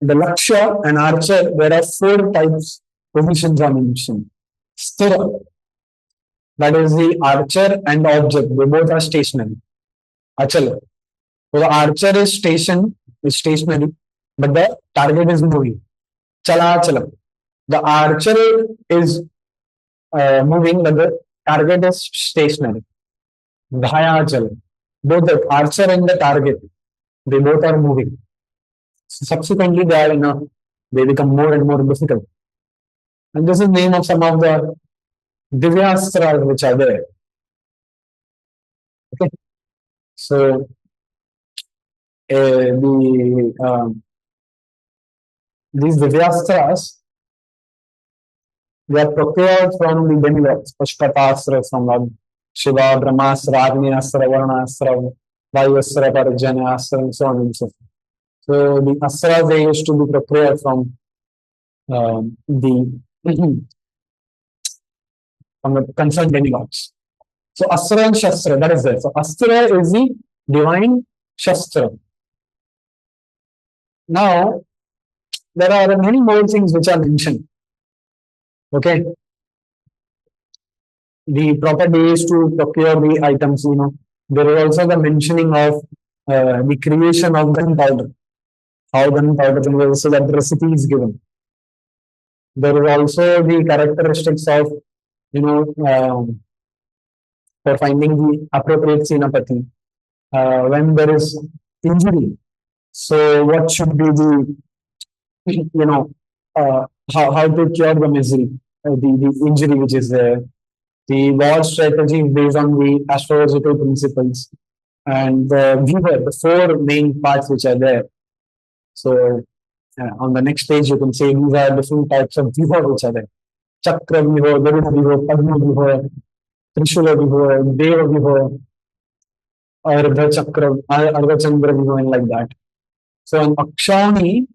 the Laksha and archer, there are four types positions are mentioned. Sthira, that is the archer and the object, they both are stationary. Achala. So the archer is stationary, but the target is moving. Chala chala. The archer is moving, but the target is stationary. Dhaya chala. Both the archer and the target, they both are moving. So subsequently, they become more and more difficult. And this is the name of some of the Divyastras which are there. Okay. So these Divyastras, they are procured from the demigods, Pashpatasra from Lord Shiva, Brahmasra, Agnyastra, Varunasra, Vayusra, Parajanyasra, and so on and so forth. So the astras they used to be procured from the from the concerned demigods. So Astra and Shastra, that is there. So Astra is the divine Shastra. Now, there are many more things which are mentioned. Okay. The proper ways to procure the items, There is also the mentioning of the creation of gunpowder. How gunpowder is, so that the recipe is given. There is also the characteristics of, for finding the appropriate senapati when there is injury. So, what should be the, how to cure the misery, the injury which is there, the war strategy based on the astrological principles, and the four main parts which are there. So, on the next page, you can say these are different types of viho which are there. Chakra viho, Garuda viho, Padma viho, Trishula viho, Deva viho, Ardha Chakra, Ardha Chandra viho, and like that. So, an Akshani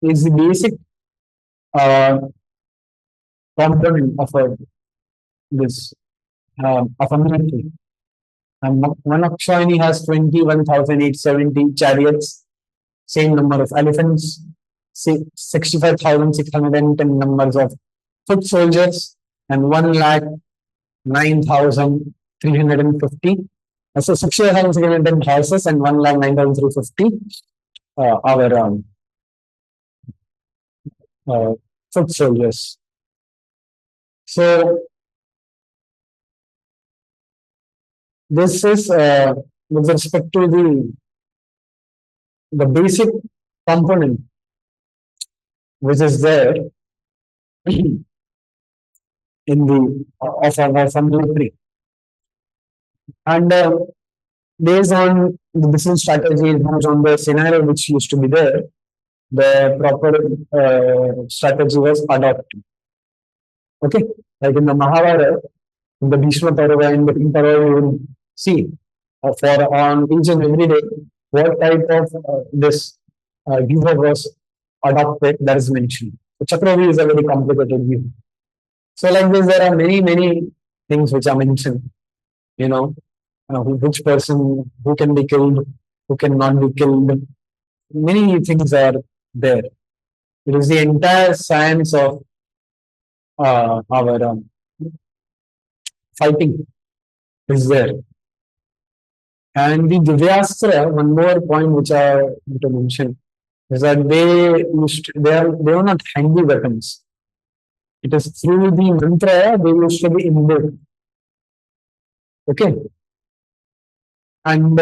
is the basic component of a military. And one Akshani has 21,870 chariots, same number of elephants, 65,610 numbers of foot soldiers, and 1,09,350. So 60,610 horses and 1,09,350 our foot soldiers. So this is with respect to the basic component which is there in the of a military, and based on the different strategies, based on the scenario which used to be there, the proper strategy was adopted. Okay, like in the Mahabharata, in the Bhishma Parva and the King Parva, you will see for on each and every day what type of this giver was adopted, that is mentioned. So Chakravi is a very complicated view. So like this, there are many things which are mentioned. You know, which person who can be killed, who cannot be killed. Many things are there. It is the entire science of our fighting is there. And the Divyastra, one more point which I want to mention is that they are not handy weapons. It is through the mantra they used to be invoked. Okay, and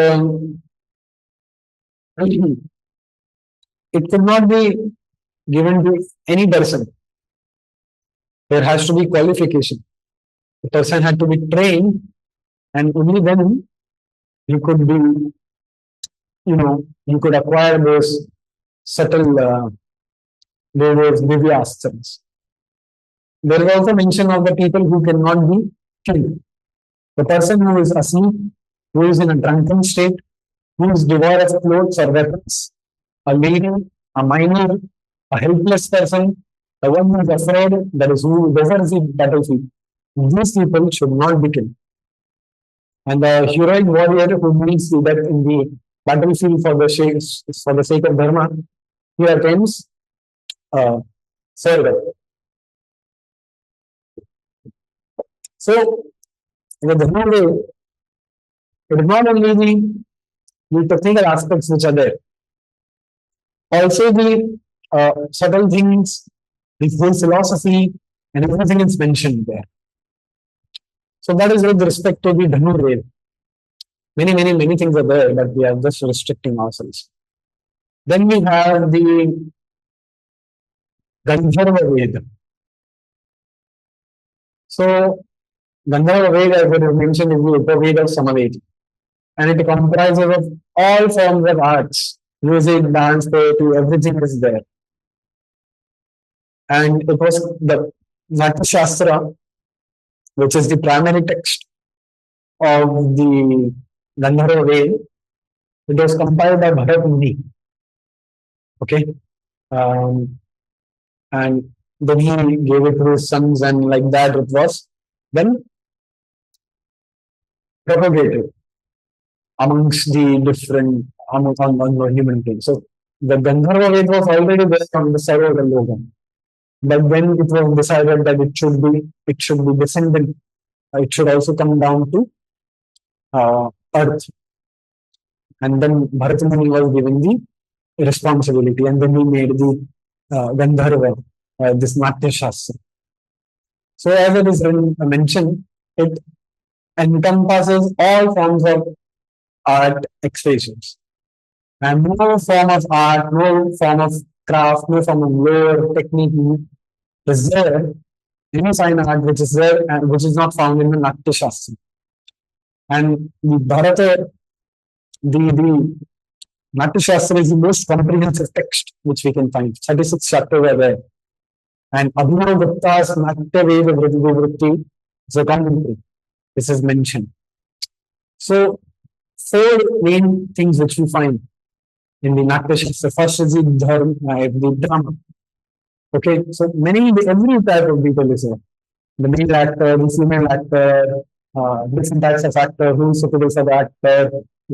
it could not be given to any person. There has to be qualification. The person had to be trained, and only then you could be, you could acquire those subtle, those divyastras. There is also mention of the people who cannot be killed. The person who is asleep, who is in a drunken state, who is devoid of clothes or weapons, a lady, a minor, a helpless person, the one who is afraid, that is who deserves the battlefield. These people should not be killed. And the heroic warrior who meets the death in the battlefield for the sake of dharma, he attends surrender. So, in the dharma way, it is not only the technical aspects which are there, also the subtle things, the whole philosophy, and everything is mentioned there. So that is with respect to the Dhanur Ved. Many things are there, but we are just restricting ourselves. Then we have the Gandharva Ved. So Gandharva Ved, as it is mentioned, is the Upavedas of Samaved. And it comprises of all forms of arts, music, dance, poetry, everything is there. And it was the Natya Shastra, which is the primary text of the Gandharva Ved. It was compiled by Bharat Muni. Okay. And then he gave it to his sons, and like that it was then propagated amongst the different on the human beings. So the Gandharva Ved was already there from the Sarva Logan. But when it was decided that it should be descendant, it should also come down to earth. And then Bharatmuni was given the responsibility, and then he made the Gandharva, this Natya Shastra. So as it is mentioned, it encompasses all forms of art expressions. And no form of art, no form of craft, no form of lore, technique is there, any fine art which is there and which is not found in the Natya Shastra. And the Bharata, the Natya Shastra is the most comprehensive text which we can find. 36 chapters are there. And Abhinav Gupta's Natya Veda Vritti is a commentary. This is mentioned. So, four main things which we find in the Natya Shastra. First is the drama. Okay, so every type of people is there. The male actor, the female actor, different types of actor, who is suitable for the actor,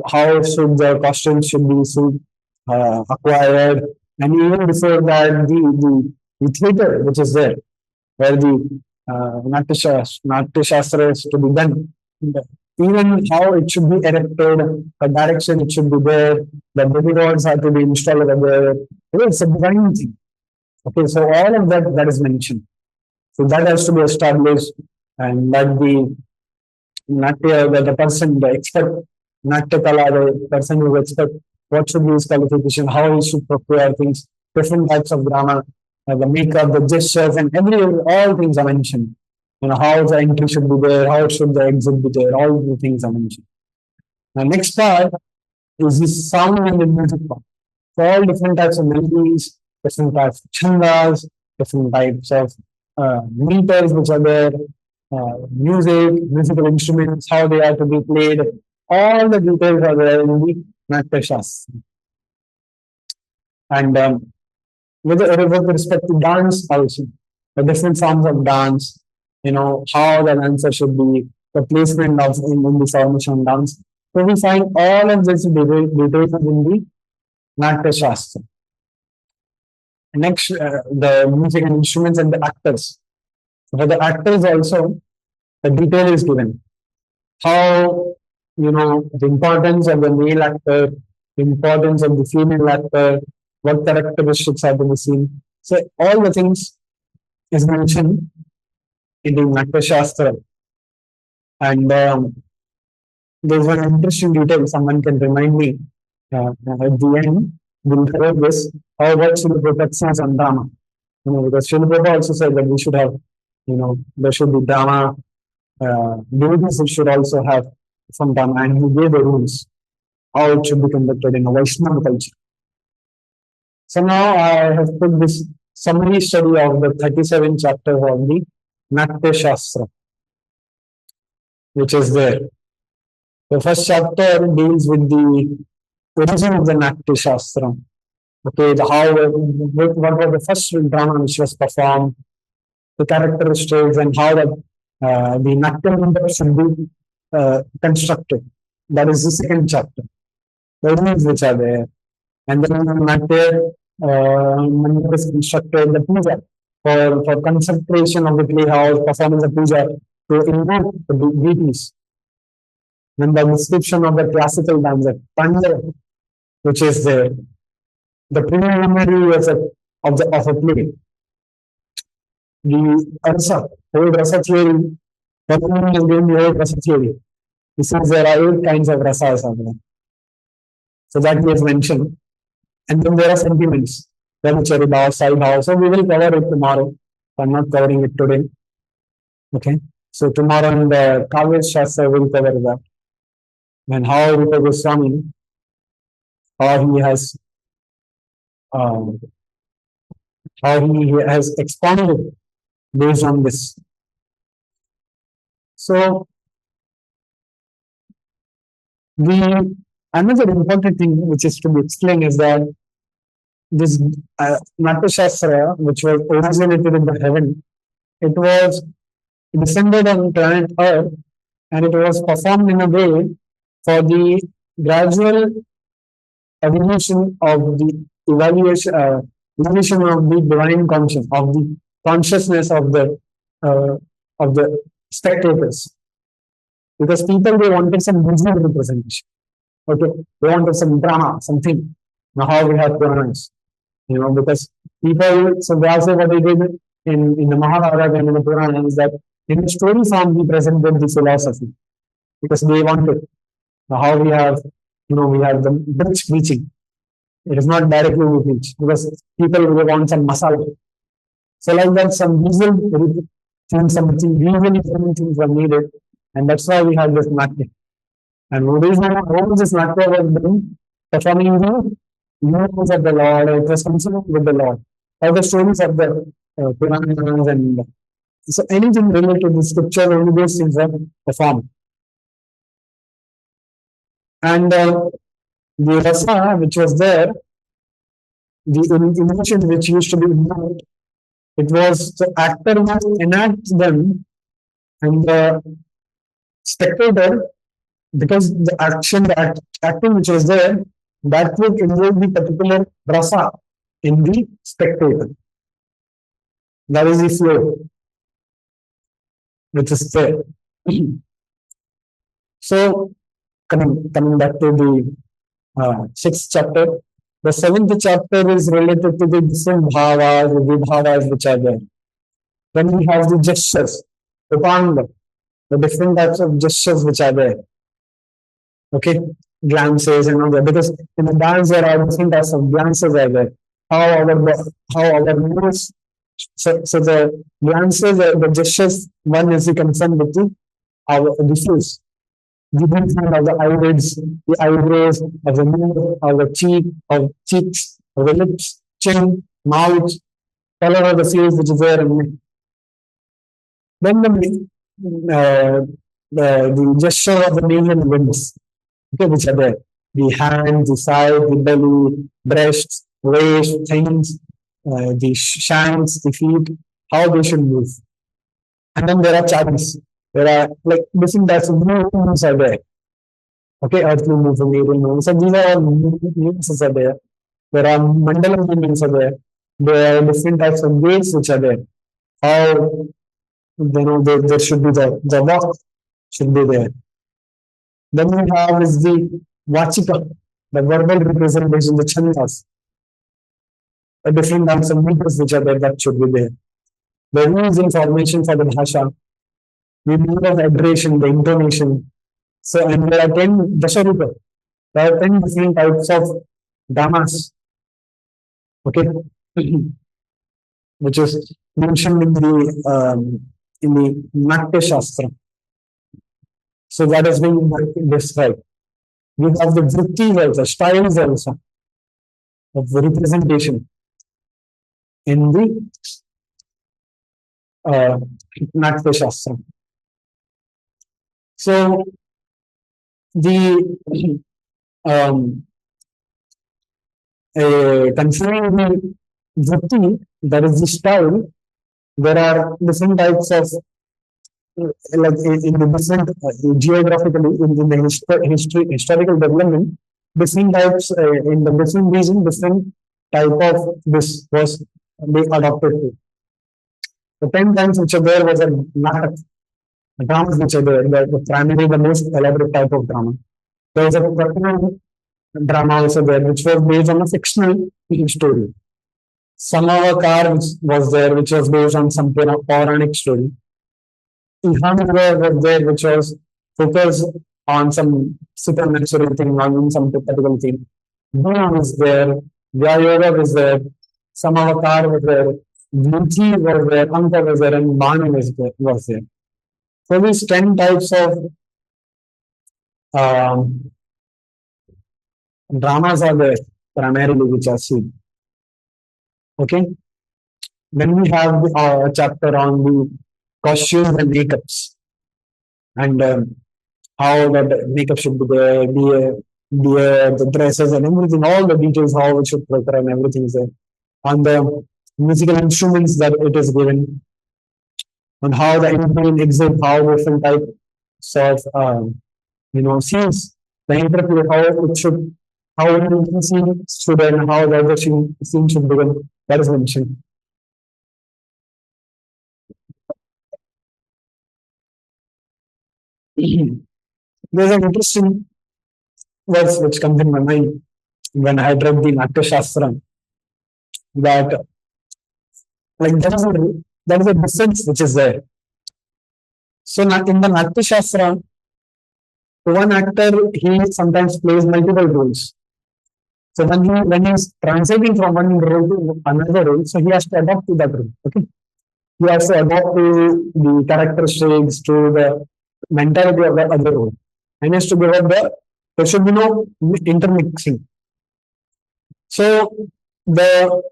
how should the costumes should be acquired, and even before that, the theatre which is there, where the Natya Shastra is to be done. Even how it should be erected, the direction it should be there, the demigods have to be installed there. It's a divine thing. Okay, so all of that is mentioned. So that has to be established, and that the Natya, the person, the expert, Natya Kala, the person who is expert, what should be his qualification, how he should procure things, different types of drama, the makeup, the gestures, and all things are mentioned. How the entry should be there, how should the exit be there, all the things are mentioned. The next part is the sound and the music part. So all different types of melodies, different types of chandas, different types of meters which are there, musical instruments, how they are to be played, all the details are there in the Natya Shastra. And with respect to dance also, the different forms of dance, how the dancer should be, the placement of in the formation dance. So we find all of this details in the Natya Shastra. Next, the music and instruments and the actors. So for the actors also, the detail is given. How, the importance of the male actor, the importance of the female actor, what characteristics are to be seen. So all the things is mentioned in the Natya Shastra. And there's one interesting detail someone can remind me at the end. We'll cover this. How about Srila Prabhupada says on drama? Because Srila Prabhupada also said that we should have, there should be drama. Devotees should also have some drama, and he gave the rules how it should be conducted in a Vaishnava culture. So now I have put this summary study of the 37 chapters of the Natya Shastra, which is there. The first chapter deals with the origin of the Natya Shastra. Okay, what was the first drama which was performed, the characteristics, and how the Natya number should be constructed. That is the second chapter. The rules which are there. And then the Natya number is constructed, the puja, for concentration of the playhouse, performance of puja, to invoke the deities. Then the description of the classical dance, Panda, which is there. The preliminary of a play. The Rasa, old Rasa theory, performing is given the old Rasa theory. This is there are 8 kinds of rasas are there. So that is mentioned. And then there are sentiments, Brahmachari Bhav, Sai Bhav. So we will cover it tomorrow. I'm not covering it today. Okay. So tomorrow in the Kavya Shastra we'll cover that. And how Rupa Goswami, how he has expanded based on this. So another important thing which is to be explained is that this Natya Shastra, which was originated in the heaven, it was descended on planet Earth, and it was performed in a way for the gradual evolution of the evolution of the divine consciousness, of the consciousness of the spectators. Because people, they wanted some visual representation. Okay, they wanted some drama, something. Now how we have Puranas, because people, so that's what they did in the Mahabharata and in the Purana is that in the story form we presented the philosophy, because they wanted. Now how we have, we have the bridge preaching. It is not directly we preach, because people will want some masala. So like that, some visual things, something visually things were needed, and that's why we have this Natya. And what is this Natya was done, performing the miracles of the Lord, it was considered with the Lord. All the stories of the Puranas and so anything related to the scripture, only those things are performed. And the rasa which was there, the emotion which used to be invoked, it was the actor who enacts them, and the spectator, because the acting which was there, that would involve the particular rasa in the spectator. That is the flow which is there. So coming back to the 6th chapter, the 7th chapter is related to the different bhavas, the vibhavas which are there. Then we have the gestures, upanga, the different types of gestures which are there. Okay, glances and all that, because in the dance there are different types of glances are there. How our moves. So the glances, the gestures, one is the concern with the face, the movement of the eyelids, the eyebrows, of the nose, of the cheeks, of the lips, chin, mouth, color of the face which is there. And then the gesture of the major limbs, okay, which are there. The hands, the side, the belly, breasts, waist, things, the shanks, the feet, how they should move. And then there are chadis. There are like different types of movements are there. Okay, earthly movement, aerial movement. So these are all movements are there. There are mandala movements are there. There are different types of waves which are there. How there should be the walk should be there. Then we have is the vachika, the verbal representation, the chandas, the different types of meters which are there that should be there. The rules in formation for the bhasha, the meaning of adoration, the intonation. So, and there are 10 dasharupa. There are 10 different types of dramas, okay, which is mentioned in the Natya Shastra. So that has been described. We have the vritti also, styles also of representation in the Natya Shastra. So the concerning the vritti, that is the style, there are different types of like in the different geographically in the historical development, different types in the different region, different type of this was they adopted to. The 10 times which are there was a natak, dramas which are there, the primary, the most elaborate type of drama. There was a personal drama also there, which was based on a fictional story. Samavakar, which was there, which was based on some Puranic story. Upavedas was there, which was focused on some supernatural thing, on some particular thing. Duna was there, Yoga was there, Samavakar was there, Vithi was there, Anta was there, and Bana was there. So these 10 types of dramas are there primarily which are seen. Okay. Then we have a chapter on the costumes and makeups and how that makeup should be there, the dresses and everything, all the details, how it should prepare and everything is there. On the musical instruments that it is given, on how the interplay exit, how different types of scenes, the interplay, how it should, how one scene should and how the other scene should begin. That is mentioned. There's an interesting verse which comes in my mind when I read the Natya Shastra that like there is a difference which is there. So in the Natya Shastra, one actor he sometimes plays multiple roles. So when he's transiting from one role to another role, so he has to adapt to that role. Okay, he has to adapt to the characteristics, to the mentality of the other role, and he has to give up there should be no intermixing. So the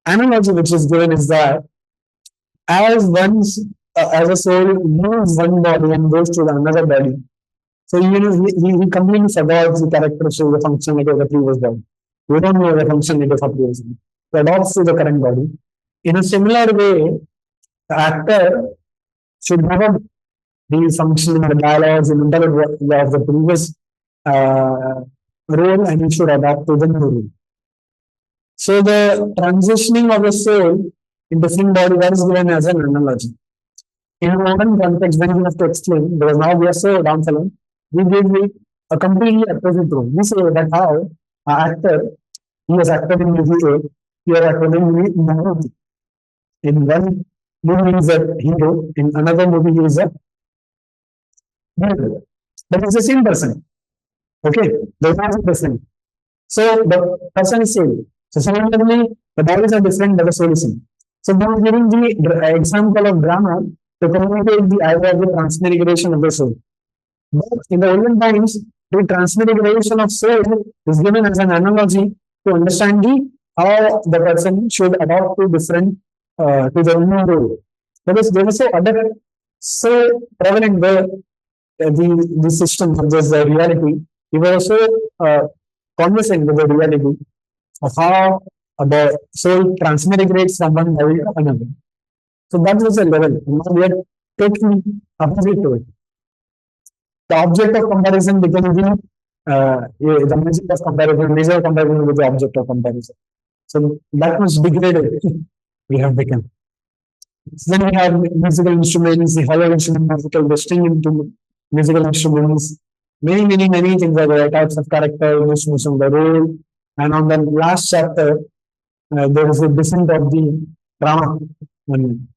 analogy which is given is that as a soul moves one body and goes to another body, so he completely forgets the characteristics, the functionality of the previous body. We don't know the functionality of the previous body. He adopts to the current body. In a similar way, the actor should have the functioning, the dialogues, and intelligence of the previous role, and he should adapt to the new role. So the transitioning of the soul in different body that is given as an analogy. In a modern context, when we have to explain, because now we are so downtrodden, we give a completely opposite role. We say that how an actor, he has acted in movie A, he has acted in movie B. In one movie he is a hero, in another movie he is a hero. But it's the same person. Okay, they're not the same. So the person is same. So similarly, the bodies are different, but the soul is same. So now giving the example of drama to communicate the idea of the transmigration of the soul. But in the olden times, the transmigration of soul is given as an analogy to understand how the person should adopt to different to the new role. Because they were so prevalent the system of this reality. We were also conversant with the reality of how about so it transmigrates from one level to another. So that was a level. Now we are taking opposite to it. The object of comparison becomes the measure of comparison, measure of comparison with the object of comparison. So that was degraded. We have become. So then we have musical instruments, the hollow instrument, musical, the string into musical instruments, many things are there, types of character, distribution of the role. And on the last chapter, there is a descent of the drama on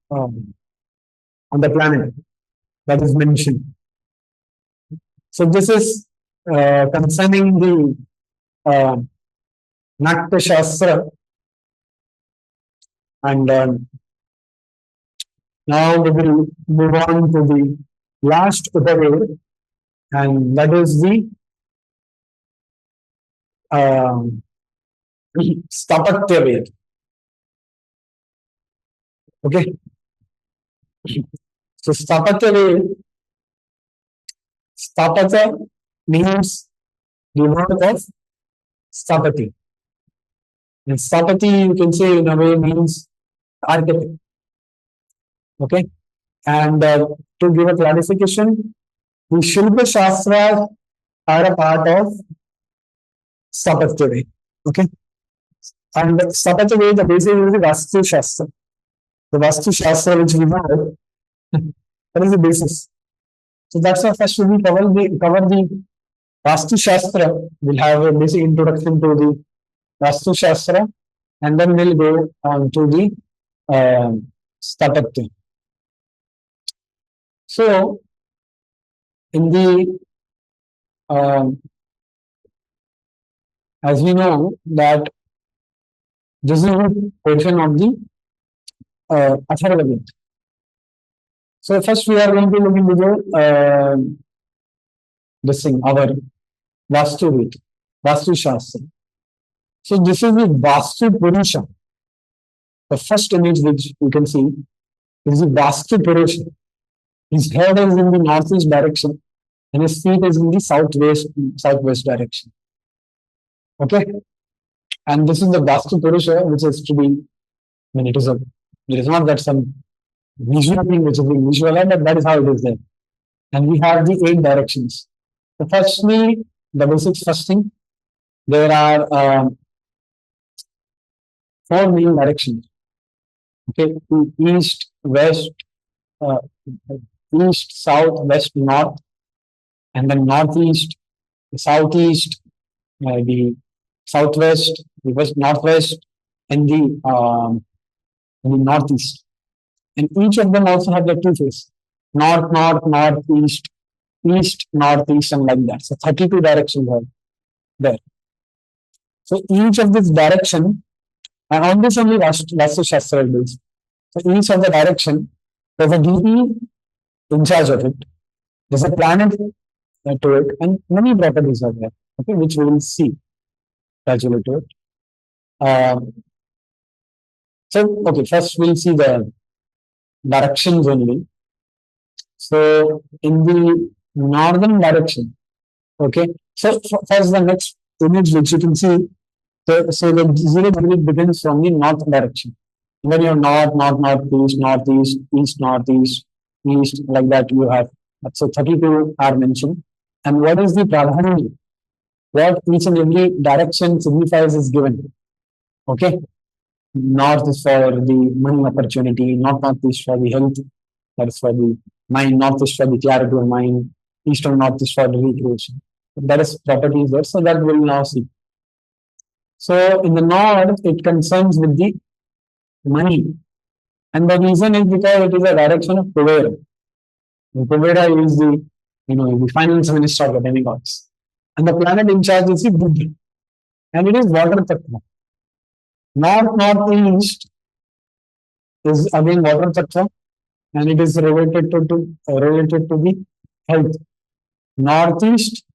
the planet that is mentioned. So this is concerning the uh, Natya Shastra, and now we will move on to the last Upaveda, and that is the um, Stapatya Veda. Okay, so Stapatya Veda, Stapatya means the word of Stapati. And Stapati, you can say in a way, means architect. Okay, and to give a clarification, the Shilpa Shastras are a part of Stapatya Veda. Okay, and Stapatya Veda, the basis is the Vastu Shastra. The Vastu Shastra, which we know, that is the basis. So that's why first we cover the Vastu Shastra. We'll have a basic introduction to the Vastu Shastra, and then we'll go on to the Stapatya. So, in the as we know that this is a portion of the Atharva Veda. So first we are going to look into the this thing, our Vastu Veda, Vastu Shastra. So this is the Vastu Purusha. The first image which you can see is the Vastu Purusha. His head is in the northeast direction and his feet is in the southwest direction. Okay, and this is the Vastu Purusha, which is to be. I mean, it is not that some visual thing which is being visualized, but that is how it is there. And we have the 8 directions. So firstly, the basics first thing, there are 4 main directions. Okay, east, west, uh, east, south, west, north, and then northeast, southeast, the southwest, the west, northwest, and the northeast. And each of them also have the 2 faces: north, north, northeast, east, northeast, and like that. So 32 directions are there. So each of this direction, and on this only Vastu Shastra is based. So each of the direction, there's a deity in charge of it. There's a planet to it, and many properties are there, okay, which we will see gradually to it. So, okay, first we'll see the directions only. So, in the northern direction, okay, so first the next image which you can see, so the 0 degree begins from the north direction. And then you have north, north, northeast, northeast, east, northeast, east, like that you have. So 32 are mentioned. And what is the pradhanya? What each and every direction signifies is given. Okay. North is for the money opportunity, northeast for the health, that is for the mind, northeast for the clarity of mind, east and north is for the recreation. That is properties there. So that we'll now see. So in the north, it concerns with the money. And the reason is because it is a direction of Kuvera. Kuvera is the finance minister of the demigods. And the planet in charge is the Buddha. And it is water tattva. Northeast is again water tattva, and it is related to the health. Northeast,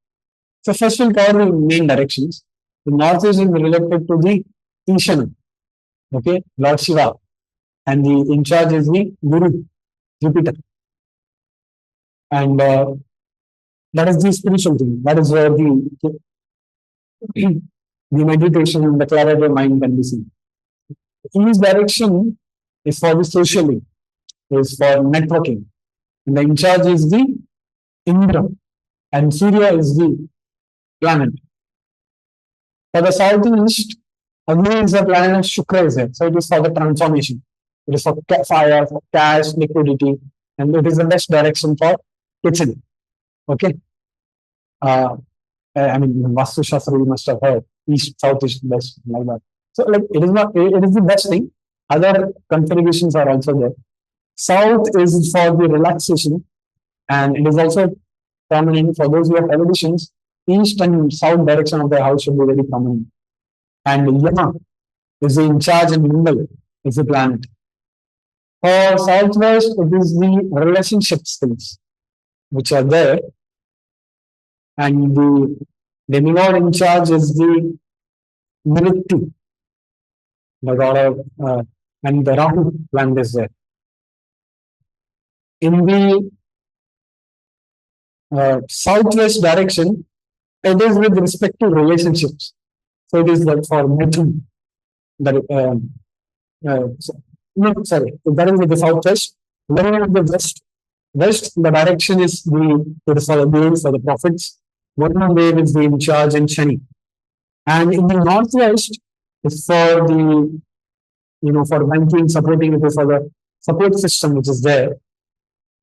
so first we'll cover the main directions. The northeast is related to the Ishana, okay, Lord Shiva, and the in charge is the Guru, Jupiter. And that is the spiritual thing. That is where the meditation and the clarity of mind can be seen. Each direction is for the socially, is for networking. And the in charge is the Indra, and Surya is the planet. For the southeast, Agni is the planet of Shukra is there. So it is for the transformation. It is for fire, for cash, liquidity, and it is the best direction for kitchen. Okay. Uh, I mean, in Vastu Shastra, you must have heard east, south is best, like that. So, like, it is not, it is the best thing. Other configurations are also there. South is for the relaxation, and it is also prominent for those who have elevations. East and south direction of the house should be very prominent. And Yama is in charge, and Mangal is the planet. For southwest, it is the relationship skills which are there, and the demigod in charge is the Mrityu, the god of, and the Rahu planet is there. In the southwest direction, it is with respect to relationships. So it is like for Mithun, that no, sorry, that is with the southwest. Then with the west, the direction is it is for the beings, for the prophets. One wave is the in charge and Shani. And in the northwest, it's for the, for banking, supporting it is for the support system which is there.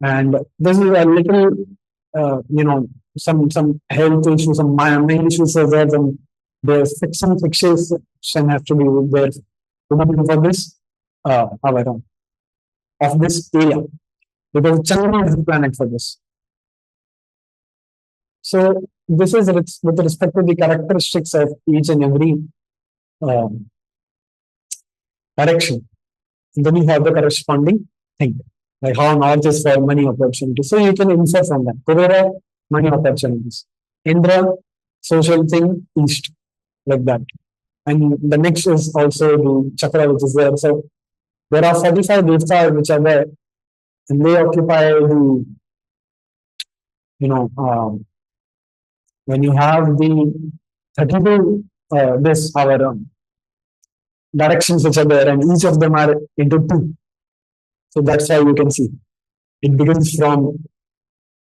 And this is a little, some health issues, some main issues are there, there's some fixation has to be there for this our of this area, because Chandra is the planet for this. So this is with respect to the characteristics of each and every um, direction. And then you have the corresponding thing, like how north is for money opportunities. So you can infer from that. Kudera, money opportunities. Indra, social thing, east, like that. And the next is also the chakra which is there. So there are 45 devtas which are there, and they occupy the, when you have the 32 this our directions which are there, and each of them are into two. So that's why you can see it begins from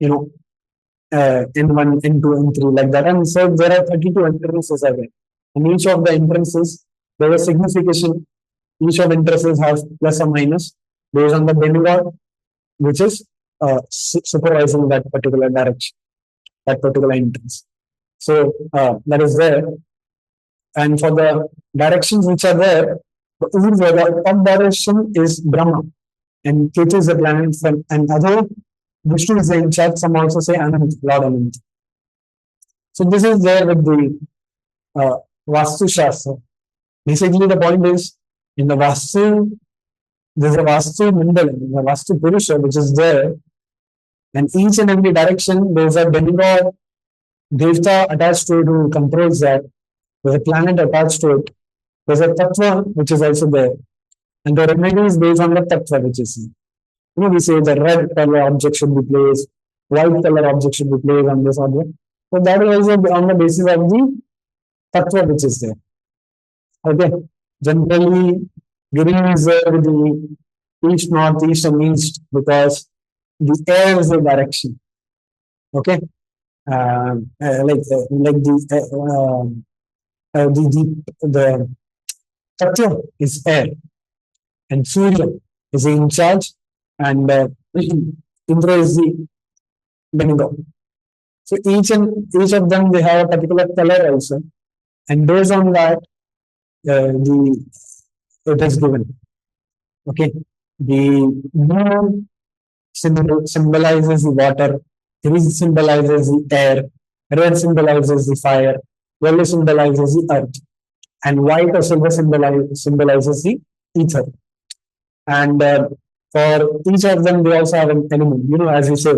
N1, N2, N3 like that. And so there are 32 entrances are there. And each of the entrances, there is signification. Each of entrances has plus or minus based on the demigod, which is supervising that particular direction, that particular entrance. So that is there. And for the directions which are there, the top direction is Brahma, and Ketu is the planet from, and other Vishnu is the in charge. Some also say Anand, Lord Anand. So this is there with the Vastu Shastra. Basically, the point is in the Vastu, there's a Vastu Mandal, the Vastu Purusha, which is there, and each and every direction there's a demigod, Devta attached to it who controls that. There's a planet attached to it. There's a Tattva which is also there, and the remedy is based on the Tattva which is. We say the red color object should be placed, white color object should be placed on this object. So that is also on the basis of the Tattva which is there. Okay. Generally, green is there with the east, north, east, and east because the air is the direction. Okay. The Tattva is air, and Surya is in charge, and Indra is the demigod. So each of them they have a particular color also, and based on that, it is given. Okay, the blue symbolizes the water, green symbolizes the air, red symbolizes the fire, yellow symbolizes the earth, and white or silver symbolizes the ether. And for each of them, they also have an element. As you say,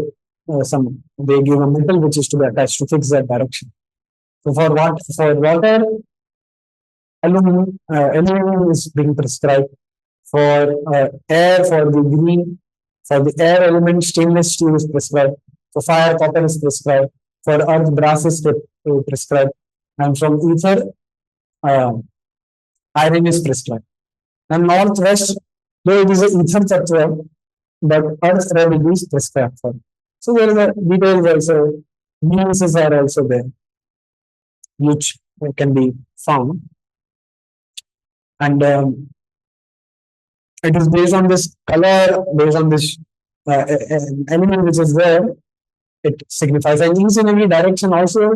they give a metal which is to be attached to fix that direction. So for water, aluminum is being prescribed. For air, for the green, for the air element, stainless steel is prescribed. For fire, copper is prescribed. For earth, brass is prescribed. And from ether, iron is prescribed. And northwest, though it is a ether tattva, but earth red is prescribed for. So there is a details also, nuances are also there, which can be found. And it is based on this color, based on this element which is there, it signifies. And each in every direction also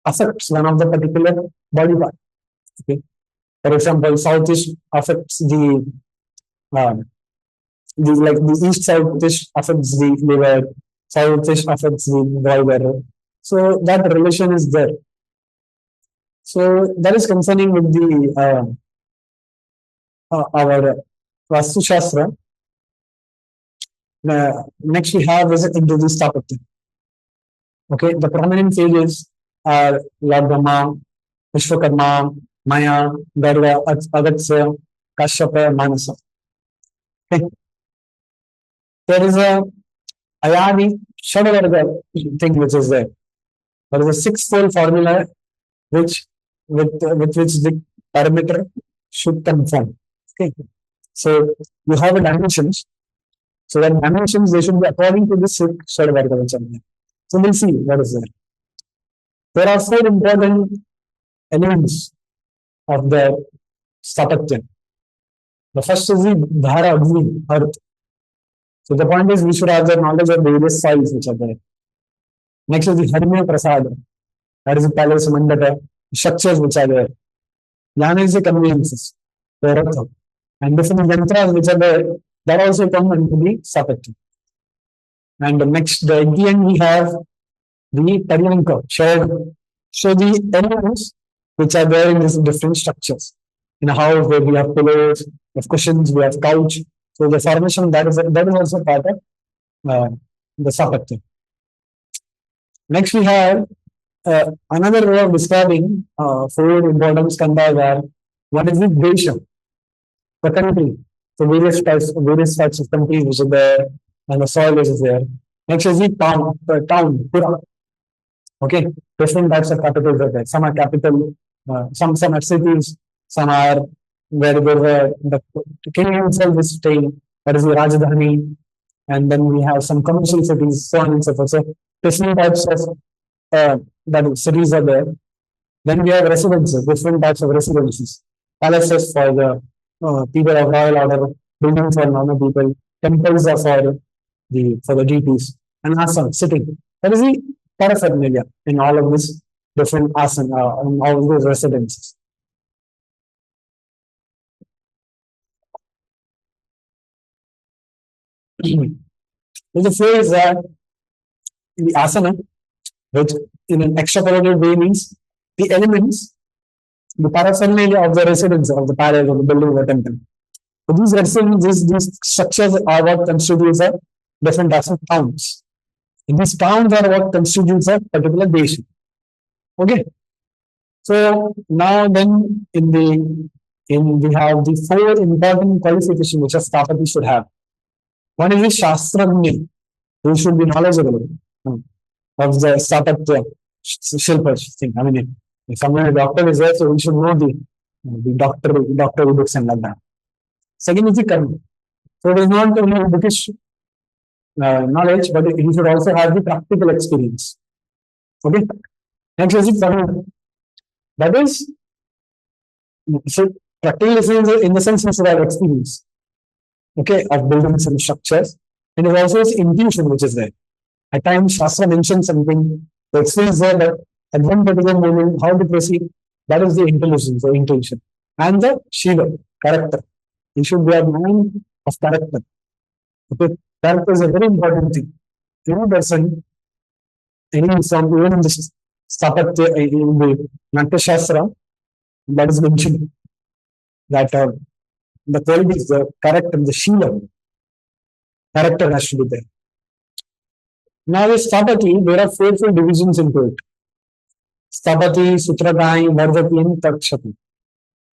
affects one of the particular body part. Okay. For example, southeast affects uh, the east southeast affects the liver, southeast affects the gallbladder. So that relation is there. So that is concerning with the our Vastu Shastra. Next we have is into the Stapati. Okay, the prominent sages are Lord Brahma, Vishwakarma, Maya, Garga, Agatya, Kashyapa, Manasa. Okay. There is a Ayani Shadavarga thing which is there. There is a six-fold formula which with which the parameter should conform. Okay. So you have a dimensions. So that dimensions they should be according to the six Shadavarga which are there. So we'll see what is there. There are four important elements of the Stapatya. The first is the Dhara Agni, earth. So the point is we should have the knowledge of various soils which are there. Next is the Harmya Prasada. That is the palace, mandapa, structures which are there. Yana is the conveniences, the earth. And different yantras which are there, that also come into the Stapatya. And the next, at the end, we have the Paryanka, shared. So the elements which are there in these different structures. In a house where we have pillows, we have cushions, we have couch. So the formation that is also part of the Stapatya. Next we have another way of describing four important skandhas are one is the Desha, the country. So various types of countries which are there, and the soil is there. Next is the town, Pura. Okay, different types of capitals are there. Some are capital, some are cities, some are where the king himself is staying. That is the Rajdhani, and then we have some commercial cities, so on and so forth. So different types of that cities are there. Then we have residences, different types of residences, palaces for the people of royal order, buildings for normal people, temples are for the deities, and asana sitting. That is the paraphernalia in all of these different asana, in all of those residences. The four is that the asana, which in an extrapolated way means the elements, the paraphernalia of the residence of the palace of the building of the temple. So these residences, these structures are what constitutes a different types of towns. And these towns are what constitutes a particular nation. Okay. So now then in we have the four important qualifications which a Stapati should have. One is the Shastragni, who should be knowledgeable of the Stapatya Shilpa thing. I mean, if someone a doctor is there, so he should know the doctor books and like that. Second is the karma. So it is not only British knowledge, but he should also have the practical experience. Okay. Next is the karma. That is, so practical experience in the sense he should have experience. Okay, of buildings and structures. And there also is intuition which is there. At times, Shastra mentions something, the experience there, but at one particular moment, how to proceed, that is the intelligence or intuition. And the Shiva, character. You should be a man of character. Okay, character is a very important thing. Any person, any some even in the Stapatya, in the Natya Shastra, that is mentioned that the qualities, the character, the Shiva, character has to be there. Now, the Stapati, there are four divisions into it. Stapati, Sutragai, Vardhati, and Takshati.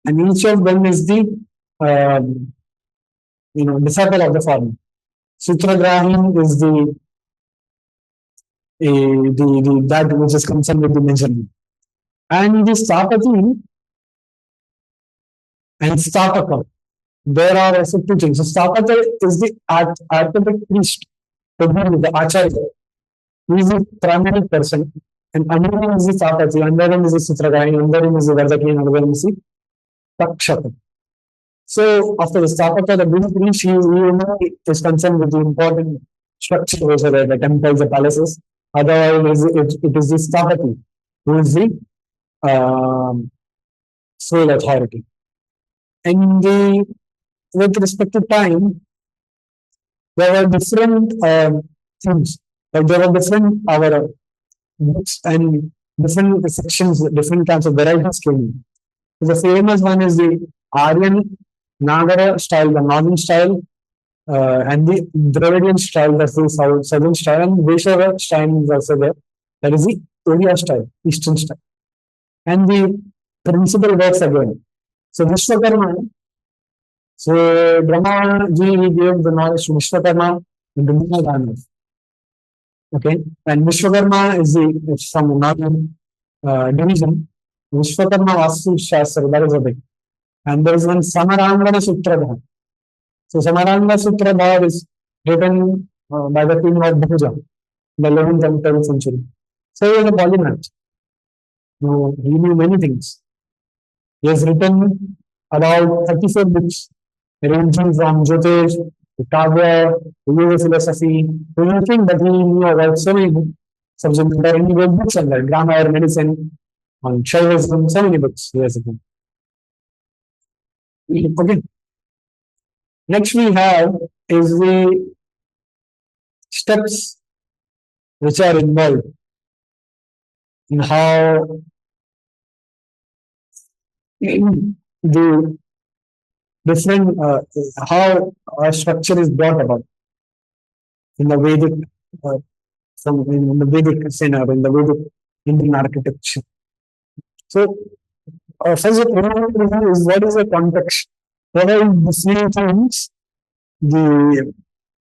And each of them is the um, disciple of the farmer. Sutragrahi is the that which is concerned with the measurement. And the Stapati and Stapaka, there are also two things. So Stapata is the architect priest, to be the Acharya. He is the primary person, and under him is the Sapati, under him is the Chitragani, under him is the Vardaki, and under him is the Takshaka. So after the Sapata, the Buddhist priest, he is concerned with the important structures over there, the temples, the palaces. Otherwise, it is the Stapati who is the um, sole authority. And with respect to time, there were different things. Like there were different our books and different sections, different kinds of varieties came in. The famous one is the Aryan Nagara style, the northern style, and the Dravidian style, that's the southern style, and Vaishava style is also there. That is the Oriya style, eastern style. And the principal works again. So Vishwakarma, so Brahma ji he gave the knowledge to Vishwakarma in the Dana. Okay, and Vishwakarma is from northern division. Vishwakarma Vastu Shastra, that is a big. And there is one Samarangana Sutra. So Samaranga Sutra Bhav is written by the king of Bhuja in the 11th and 12th century. So he was a polymath. He knew many things. He has written about 34 books, ranging from Jyotish to Kavya to Yoga philosophy to anything that he knew about so many books. Subject matter, and he wrote books on that, grammar, medicine, on Shaivism, so many books he has written. Okay. Next we have is the steps which are involved in how the different how a structure is brought about in the Vedic uh, in the Vedic scenario, in the Vedic Indian architecture. So first of all is what is the context? What are the same things the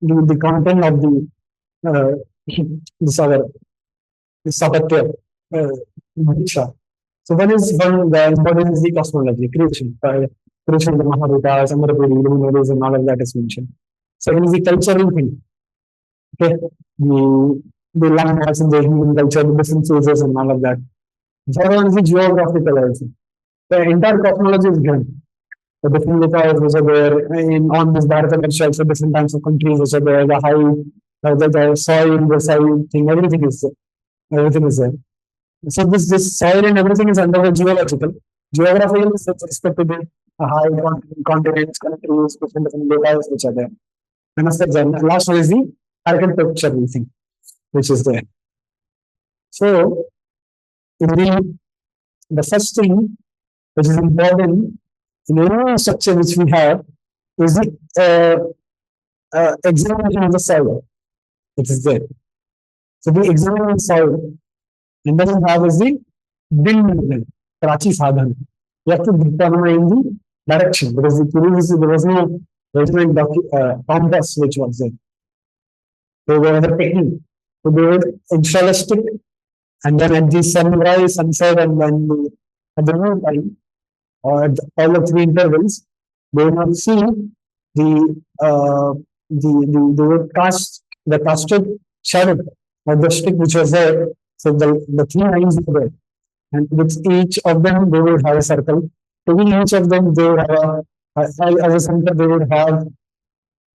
the content of the this our this Sabatya Diksha. So one is one the important is the cosmology, creation, creation of the Mahabhutas, Amrapuri, luminaries, and all of that is mentioned. Second is the cultural thing. Okay, the landmarks in the human culture, the different phases and all of that. Third one is the geographical also. The entire cosmology is given. The different locales which are there in on this Bharat also different types of countries which are there, the height, the soil, the soil thing, everything is there. Everything is there. So this soil and everything is under the geological. Geographical is with respect to the high continents, countries, different locales which are there. And after that, last one is the architectural thing which is there. So in the first thing which is important in any structure which we have is the examination of the soil. It is there. So the examination of soil and then we have is the wind movement, Prachi Sadhan. You have to determine the direction because there was no measurement compass which was there. They were the technique. So they would install a stick and then at the sunrise, sunset, and then at the noon time, or at all the three intervals, they would see they would cast the casted shadow of the stick which was there. So the three lines were there, and with each of them they would have a circle. Within each of them they would have as a center they would have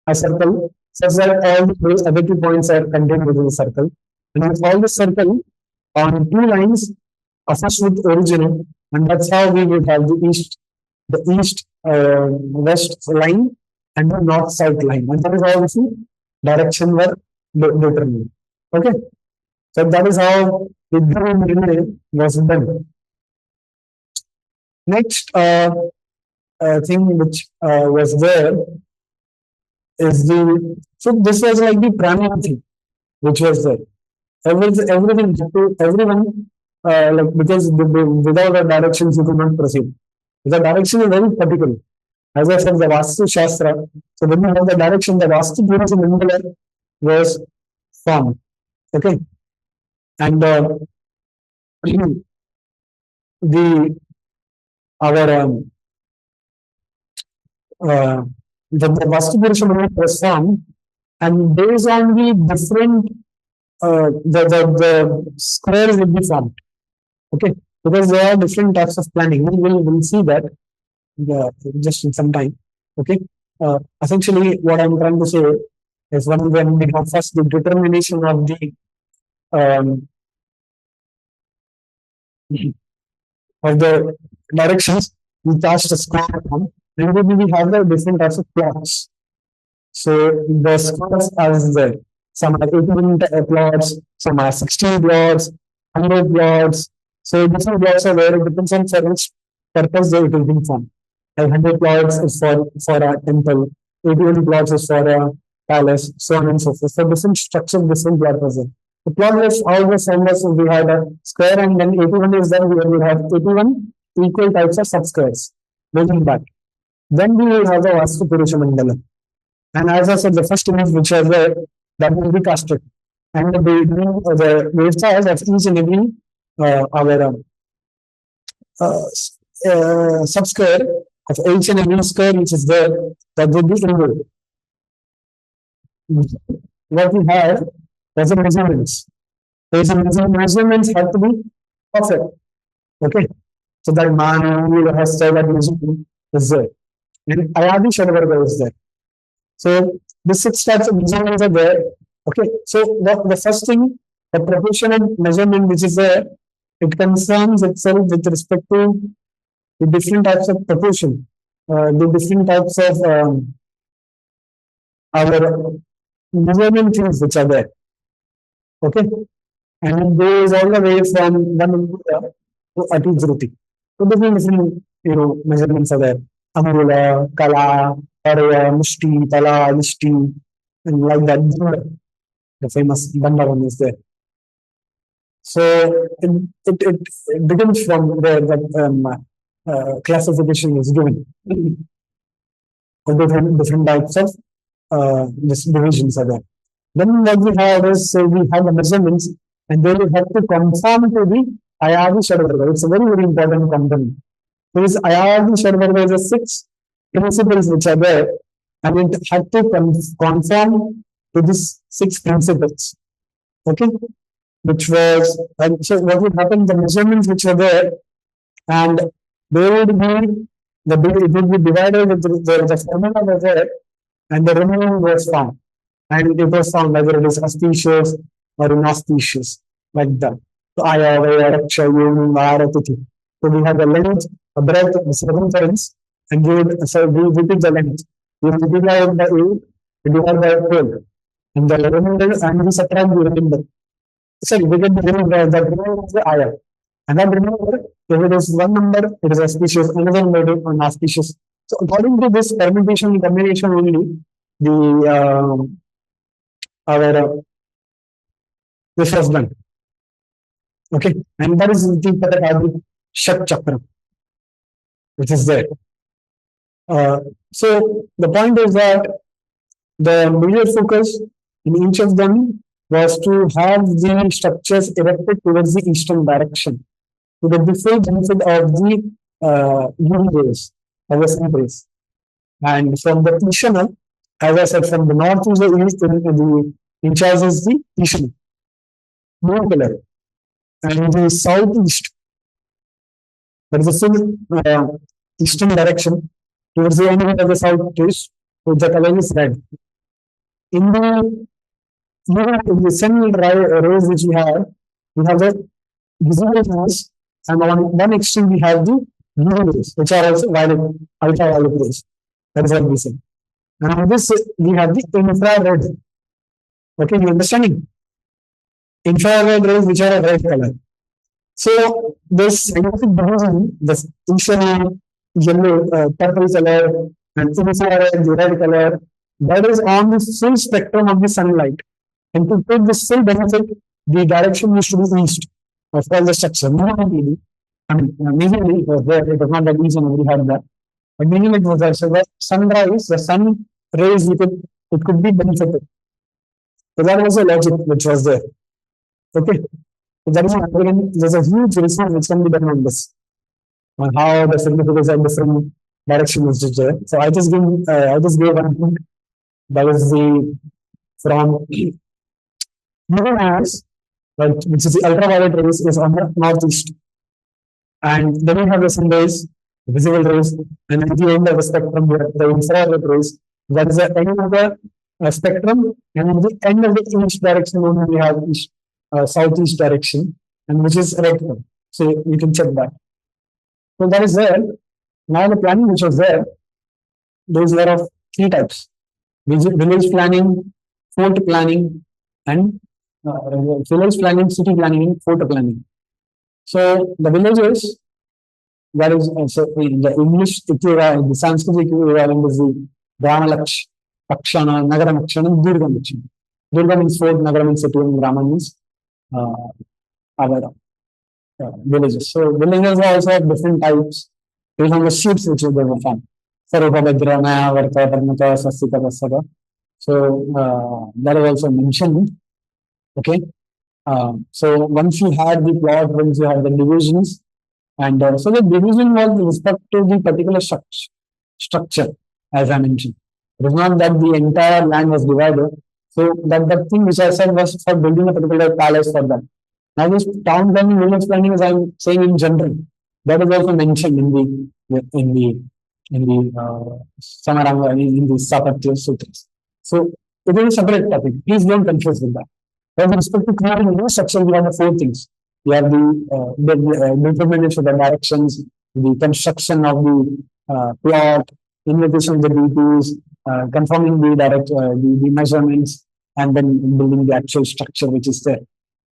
a circle such that all those other 2 points are contained within the circle. And with all the circle on two lines, first would originate, and that's how we would have the east west line and the north south line, and that is how the direction were determined. Okay, so that is how the Dhruv relay was done. Next thing which was there is the so this was like the primary thing which was there. Everything to everyone like because without the directions you could not proceed. The direction is very particular. As I said, the Vastu Shastra. So when you have the direction, the Vastu tourism in India was formed. Okay, and the our uh, the Vastu Purusha movement was formed, and based on the different the squares will be formed. Okay, because there are different types of planning. We'll see that just in some time. Okay, essentially, what I'm trying to say is when we have first the determination of the um, of the directions, we cast a square form. And then we have the different types of plots. So the squares are there. Some are 18 plots, some are 16 plots, 100 plots. So different plots are there. It depends on for which purpose they will be formed. Like 100 plots is for a temple, 81 plots is for a palace, so on and so forth. So different structure, different plot was there. The plot was always endless. So we had a square, and then 81 is there. We will have 81 equal types of subsquares. Moving back. Then we will have the Vastu Purusha Mandala. And as I said, the first image which was there, that will be casted. And the waveforms of each and every our subsquare of each and every square which is there, that will be involved. What we have was the measurements. Those measurements have to be perfect. Okay. So that man will have said that measurement is there. And Ayadi Shadvarga is there. So the six types of measurements are there. Okay, so the first thing, the proportional measurement which is there, it concerns itself with respect to the different types of proportion, the different types of our measurement things which are there. Okay, and it goes all the way from one Angula to Ati. So different measurements are there. Angula, Kala, Parya, Mushti, Tala, Nishti, and like that. The famous Dandavan is there. So it begins from where the classification is given. Different types of divisions are there. Then what we have is we have the measurements, and they will have to conform to the Ayadi Shadvarga. It's a very important component. Because Ayadi Shadvarga is a six principles which are there, and it had to conform to these six principles. Okay, which was, and so what would happen, the measurements which are there, and they would be it would be divided with the formula was there, and the remaining was found, and it was found whether it is auspicious or inauspicious, like that. So Aya, Vaya, Raksha, Yoni, Vara, Tithi. So we have the length, the breadth, the circumference, and we take the length. We multiply by 8, we divide by 12. And the remainder, and we subtract the remainder. Sorry, we get the remainder, the remainder is the ayah. And then remember, if it is one number, it is auspicious, another number is inauspicious. So according to this permutation and combination only, the our this was done. Okay, and that is the Patakadi Shat Chakra, which is there. So the point is that the major focus in each of them was to have the structures erected towards the eastern direction, to the full benefit of the UV rays, of the sun rays. And from the Ishana, as I said, from the north to the east, the in charge is the Ishana, blue color, and the southeast, that is the full eastern direction, towards the end of the southeast, with the color is red. In the sun rays which we have the visible rays, and on one extreme we have the UV rays, which are also violet, ultraviolet rays. That is what we say. And on this we have the infrared. Okay, you understanding? Infrared rays which are a red color. So this scientific division, this initial yellow, purple color, and infrared, the red color, that is on the full spectrum of the sunlight. And to take this full benefit, the direction needs to be east of all the structure. Mainly, it was there, it was not that easy, nobody had that. But mainly it was there. So the sunrise, the sun rays, it could be benefited. So that was the logic which was there. Okay. So that is there's a huge research which can be done on this, on how the significance are different, direction is just there. So I just gave one hint. That is the from moving hours, right, which is the ultraviolet rays, is on the northeast, and then we have the sun rays, visible rays, and at the end of the spectrum, the infrared rays. That is the end of the spectrum, and at the end of the east direction only we have east, southeast direction, and which is red color. So you can check that. So that is there. Now the planning which was there, those were of three types: village planning, fort planning, and village planning, city planning, and fort planning. So the villages, that is so the English equivalent, the Sanskrit equivalent is the Brahmalaksh, Akshana, Nagara Akshana, and Durga Akshana. Durga means fort, Nagara means city, and Brahma means uh, our villages. So villages are also of different types based on the shapes which they were found. Sarvabhadra, Maya, Varta, Parmata, Sasita, Vasara. So that is also mentioned. Okay. So once you had the plot, once you have the divisions, and so the division was with respect to the particular structure, as I mentioned. It is not that the entire land was divided. So that thing which I said was for building a particular palace for them. Now this town planning, village planning, as I'm saying in general, that is also mentioned in the Samaranga, in the Sapatya Sutras. So it is a separate topic. Please don't confuse with that. With respect to creating a new structure, we have the four things. We have the determination of the directions, the construction of the plot, invitation of the deities, confirming the measurements, and then building the actual structure which is there.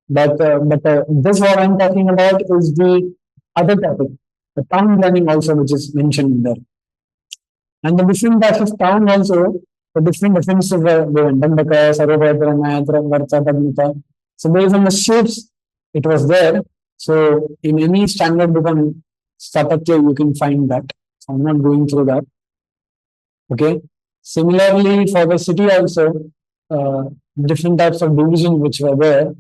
But this what I'm talking about is the other topic, the town planning also, which is mentioned there. And the different types of town also, the different definitions were given. Dandaka, Sarvabhadra, Mayatra, Varta, Padmita. So based on the shapes, it was there. So in any standard book on Stapatya, you can find that. So I'm not going through that. Okay. Similarly, for the city also, different types of division which were there,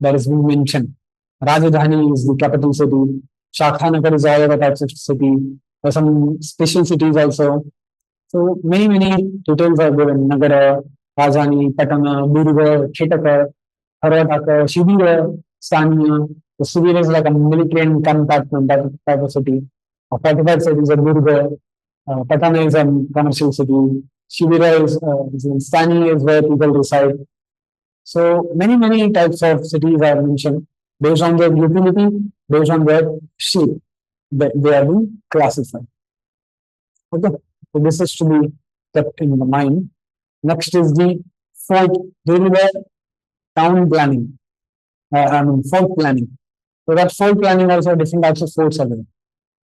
that is being mentioned. Rajdhani is the capital city. Shakhanagar is all other types of city. There are some special cities also. So many details are given. Nagara, Rajani, Patana, Durga, Chetaka, Haradaka, Shivira, Sanya. The Shivira is like a military and compartment type of city. A fortified city is a Durga. Patana is a commercial city. Shivira is Sani is where people reside. So many types of cities are mentioned based on their utility, based on their shape. They are being classified. Okay, so this is to be kept in the mind. Next is the fort, the town planning. Fort planning. So that fort planning also different types of forts are there.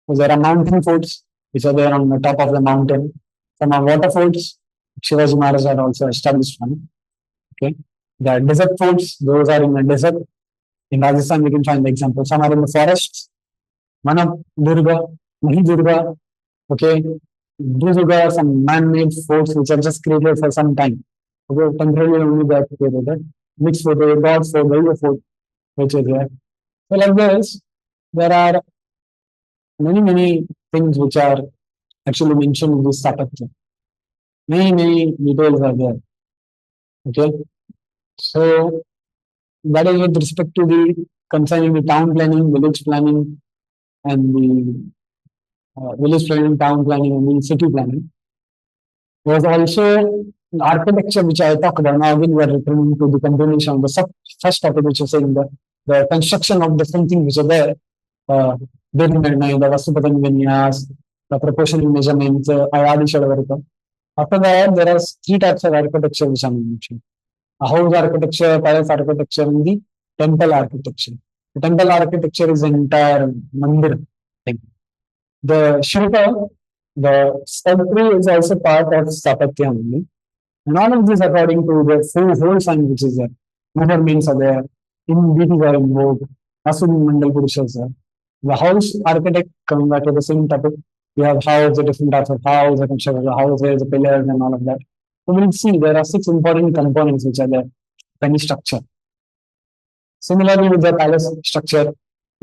So there are mountain forts which are there on the top of the mountain. Some are water forts. Shivaji Maharaj had also established one. Okay, there are desert forts. Those are in the desert. In Rajasthan, we can find the example. Some are in the forests. Mana Durga, Mahi Durga. Okay, these are some man-made forts which are just created for some time. Okay, temporarily only they are created. Mixed fort, God's fort, Vayu fort, which is there. So like this, there are many things which are actually mentioned in this Sapatya. Many details are there. Okay, so that is with respect to the concerning the town planning, village planning, and the village planning, town planning, and the city planning. There was also architecture, which I talked about. Now again, we are returning to the continuation of the first topic, which is saying the construction of different things which are there. Building Nirnay, the Vastupatan Vinyas, the proportional measurements, Ayadi Shadavarika. After that, there are three types of architecture which I mentioned: a house architecture, palace architecture, and the temple architecture. The temple architecture is an entire mandir thing. The Shilpa, the sculpture is also part of Stapatya only. And all of this according to the whole science which is there. Measurements are there, in deities are involved, Asum Mandal Purushas are. The house architect, coming back to the same topic, we have house, the different types of house, the construction of the houses, the pillars, and all of that. So we'll see there are 6 important components which are there for any structure. Similarly, with the palace structure,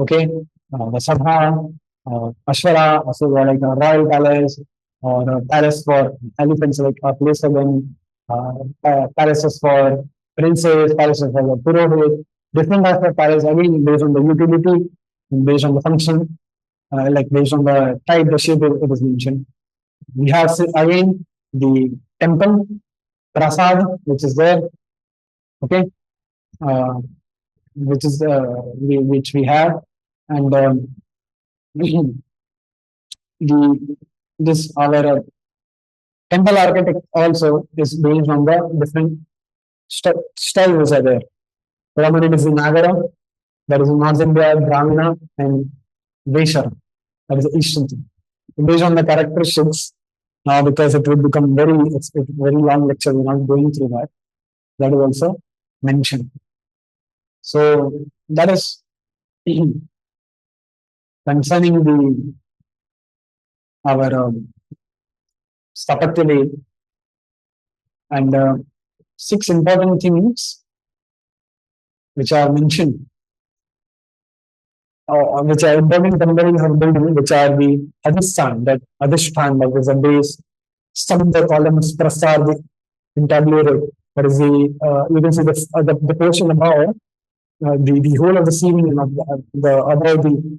okay, the sabha, Ashwara, so like a royal palace or a palace for elephants, like a place for them, palaces for princes, palaces for the purohit, different types of palace, again based on the utility, based on the function, like based on the type, the shape it is mentioned. We have again the temple, prasad, which is there, okay, uh, which we have, and the this our temple architect also is based on the different styles which are there. Predominant is in Nagara, that is in North India, Brahmina, and Vaishara, that is the Eastern thing. Based on the characteristics, now because it would become it's very long lecture, we're not going through that. That is also mentioned. So that is concerning the our Sapatili and six important things which are mentioned, which are important temporary her building, which are the Adhistan, that is a base, some the columns, Prasad, entablated, that is you can see the portion above, the whole of the ceiling of the above the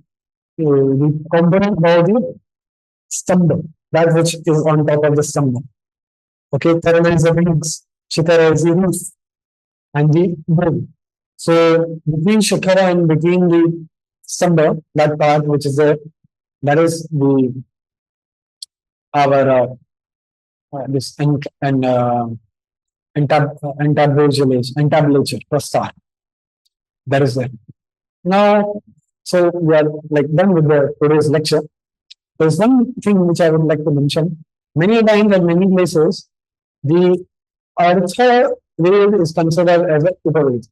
component above the stambha, that which is on top of the stambha. Okay, Karana is the wings, Shikara is the roof, and the dome. So between Shikara and between the stambha, that part which is there, that is the our this and entablature, prastar. That is there. Now, so we are like done with the today's lecture. There's one thing which I would like to mention. Many times at many places, the Artha Ved is considered as a Upaved.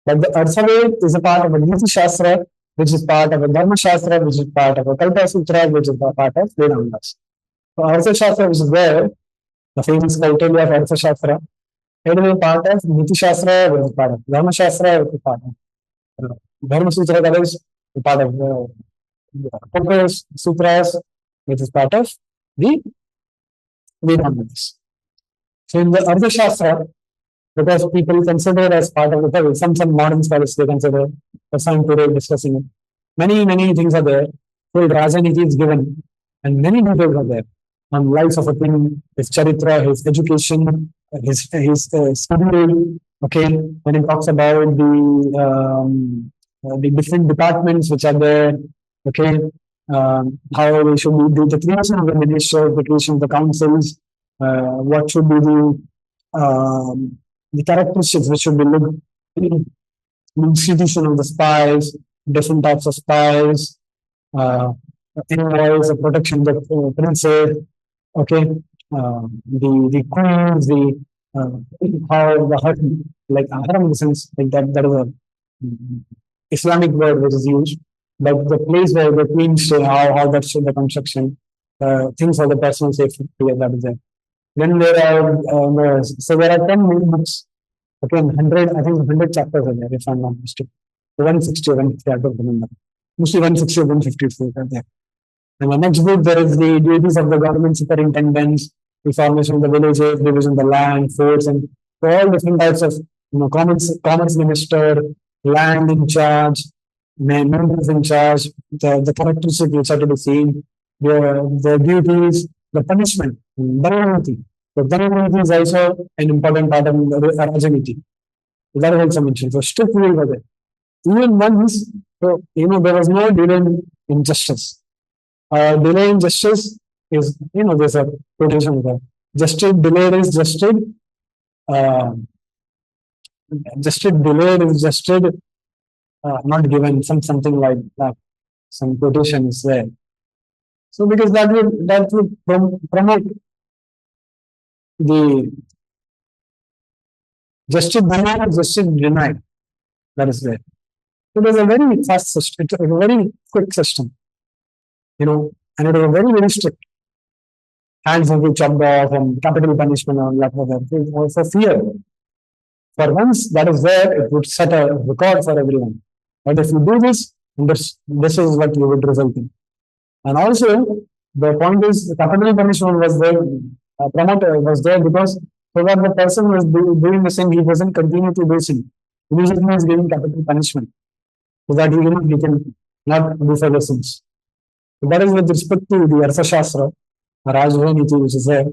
But the Artha Ved is a part of a Niti Shastra, which is part of a Dharma Shastra, which is part of a Kalpa Sutra, which is part of Vedantas. So Artha Shastra, which is there, the famous criteria of Artha Shastra, it is a part of Niti Shastra, which is part of Dharma Shastra, which is part of Dharma Sutra, that is part of Kalpa Sutras, which is part of the Vedantas. So in the Artha Shastra, because people consider it as part of the Bible, some modern scholars they consider, for some today discussing it. Many things are there. Full Rajaniti is given, and many details are there on life of a king, his charitra, his education, his schedule. Okay, when it talks about the different departments which are there. Okay, how we should do the creation of the ministers, the creation of the councils, what should be the characteristics which should be looked in the institution of the spies, different types of spies, envoys, the protection of the princes, okay, the queens, the how the haram, like haram in the sense like that is a Islamic word which is used, but the place where the queens stay, how that should the construction, things for the personal safety that is there. Then there are so there are 10 main books. Okay, 100, I think 100 chapters are there, if I'm not mistaken. 160 or 150, I don't remember. Mostly 160 or 150 are there. And the next book, there is the duties of the government superintendents, the formation of the villages, division of the land, forts, and all different types of commerce minister, land in charge, members in charge, the characteristics which are to be seen, the duties, the punishment, Dhanavati. So Dhanavati is also an important part of Rajaniti. That is also mentioned. So strict rule was there. Even once, so, there was no delay in justice. Delay in justice is, there's a quotation there. Justice delayed is justice. Uh, justice delayed is justice not given. Something like that. Some quotation is there. So because that would promote the justice denied, justice denied. That is there. So it was a very fast system. It was a very quick system, and it was a very strict. Hands will be chopped off and capital punishment and like that. It was for fear. For once that is there, it would set a record for everyone. But if you do this is what you would result in. And also, the point is, the capital punishment was there, promoter was there because so that the person was doing the sin, he doesn't continue to do sin. Immediately is giving capital punishment so that he can not do further sins. So that is with respect to the Arthashastra, Rajvaniti, which is there.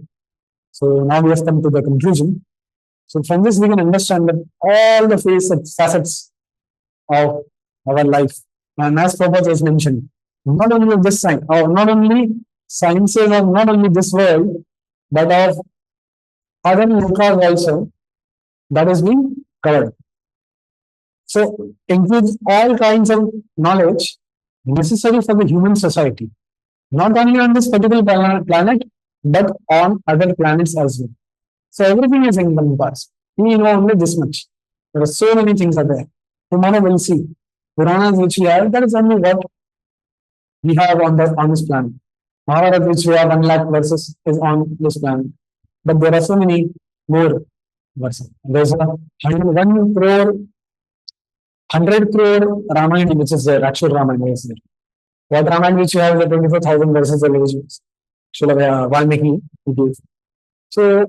So now we have come to the conclusion. So from this we can understand that all the facets of our life, and as Prabhupada has mentioned, not only of this science, or not only sciences of not only this world, but of other lokas also, that is being covered. So includes all kinds of knowledge necessary for the human society, not only on this particular planet, but on other planets as well. So everything is encompassed. We know only this much. There are so many things are there. Tomorrow we'll see. Puranas which we have, that is only what we have on this planet. Mahabharata which we have 1 lakh verses is on this planet. But there are so many more verses. There's a 100 crore Ramayana, which is the actual Ramayana. Is there. What Ramayana which you have the 24,000 verses of Srila Valmiki. So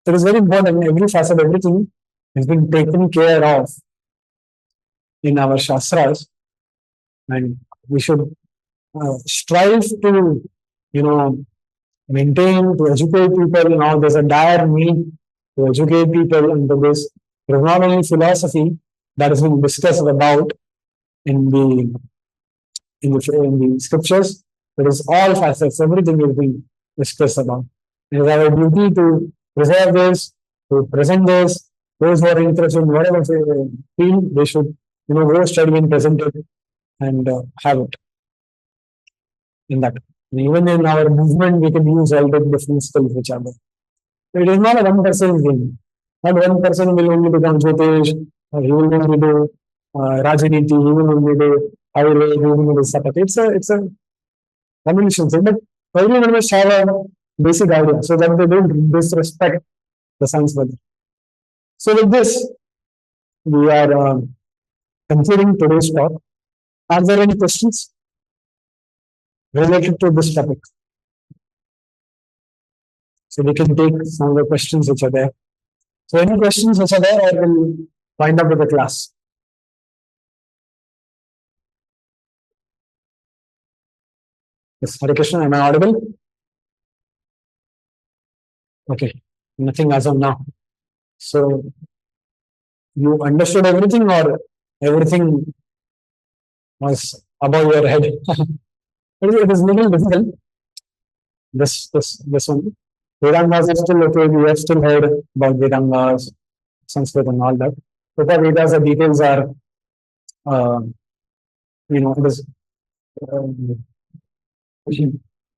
it is very important. Every facet, everything has been taken care of in our Shastras, and we should strive to, maintain, to educate people. Now there's a dire need to educate people into this. There is not only philosophy that has been discussed about in the in the scriptures, there is all facets, everything is being discussed about. It is our duty to preserve this, to present this. Those who are interested in whatever they feel, they should, go study and present it and have it in that. And even in our movement, we can use all the different skills which are there. It is not a one person game. Not one person will only become Jyotish, or he will only do Rajaniti, he will only do Ayurveda, he will only do Sapat. It's a combination thing, but everyone must have a basic idea so that they don't disrespect the science further. So with this, we are concluding today's talk. Are there any questions related to this topic? So we can take some of the questions which are there. So any questions which are there, I will wind up with the class. Yes, Hare Krishna, am I audible? Okay, nothing as of now. So you understood everything, or everything was above your head? It is little difficult. This one. Vedangas are still okay. We have still heard about Vedangas, Sanskrit, and all that. Upavedas, the details are, it is.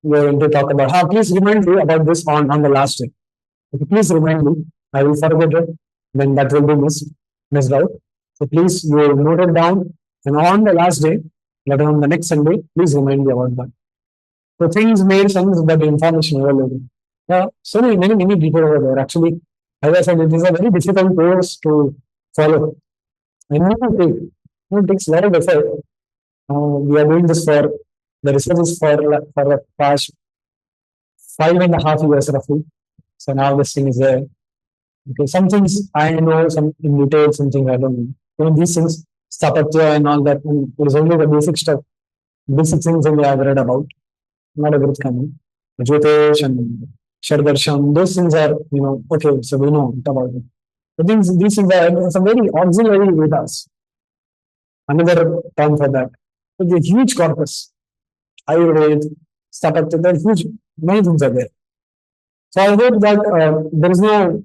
We are going to talk about. Please remind me about this on the last day. Okay, please remind me. I will forget it. Then that will be missed out. So please, you will note it down. And on the last day, later on the next Sunday, please remind me about that. So things made sense, but the information overloaded. Yeah, so many people over there. Actually, as I said, it is a very difficult course to follow. I need to take. It takes a lot of effort. We are doing this for the research is for the past 5.5 years roughly. So now this thing is there. Okay, some things I know, some in detail, some things I don't know. These things, Stapatya and all that, it is only the basic stuff, basic things only I've read about. Not everything. Jyotish and Shardarsham, those things are, okay, so we know about it. But these things are some very auxiliary Vedas. Another term for that. It's a huge corpus. Ayurveda, Stapatya, there are huge, many things are there. So I hope that there is no,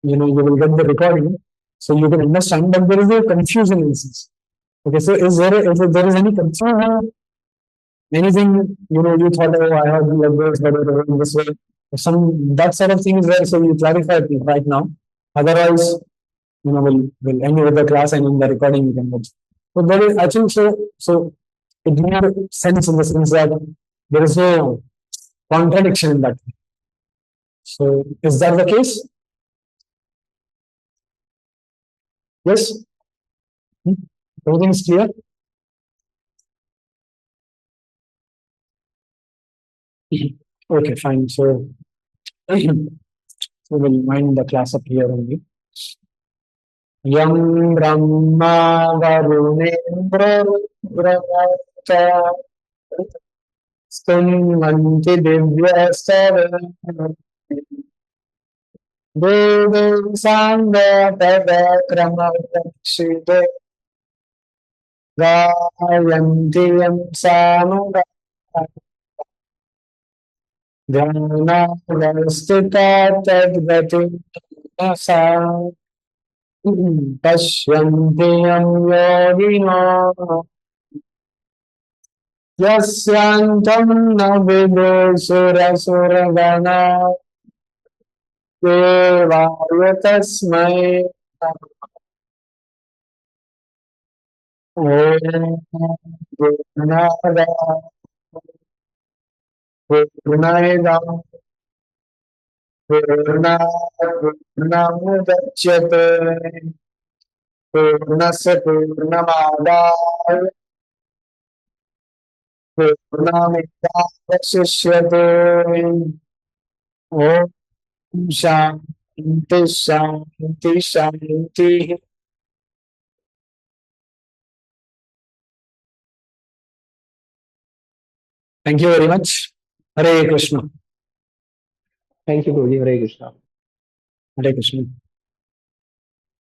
you will get the recording so you can understand, but there is no confusion in this. Okay, so if there is any confusion, anything, you thought, oh, I have like this, but in this way, that sort of thing is there, so you clarify it right now. Otherwise, we'll end with the class and in the recording you can watch. So there is, I think so it made sense in the sense that there is no contradiction in that. So is that the case? Yes? Everything is clear? Okay, fine. So, so we'll wind the class up here only. Yam Brahma Varunendra Rudravacha Stunvanti Divyastara Devi Sangha Pada Krama Rakshite Gayanti Yam Sanuga Dhyana Tadgati Sa Pashyanti Yam Yogino Yasyantam na vidursurasuragana devaya tasmai om Purnada Purnayadam Purna Purnamudachyate Purnasya Purnamadaya Purnamidasishyate Om Shanti Shanti Shanti. Thank you very much. Hare Krishna. Thank you, Guruji. Hare Krishna. Hare Krishna.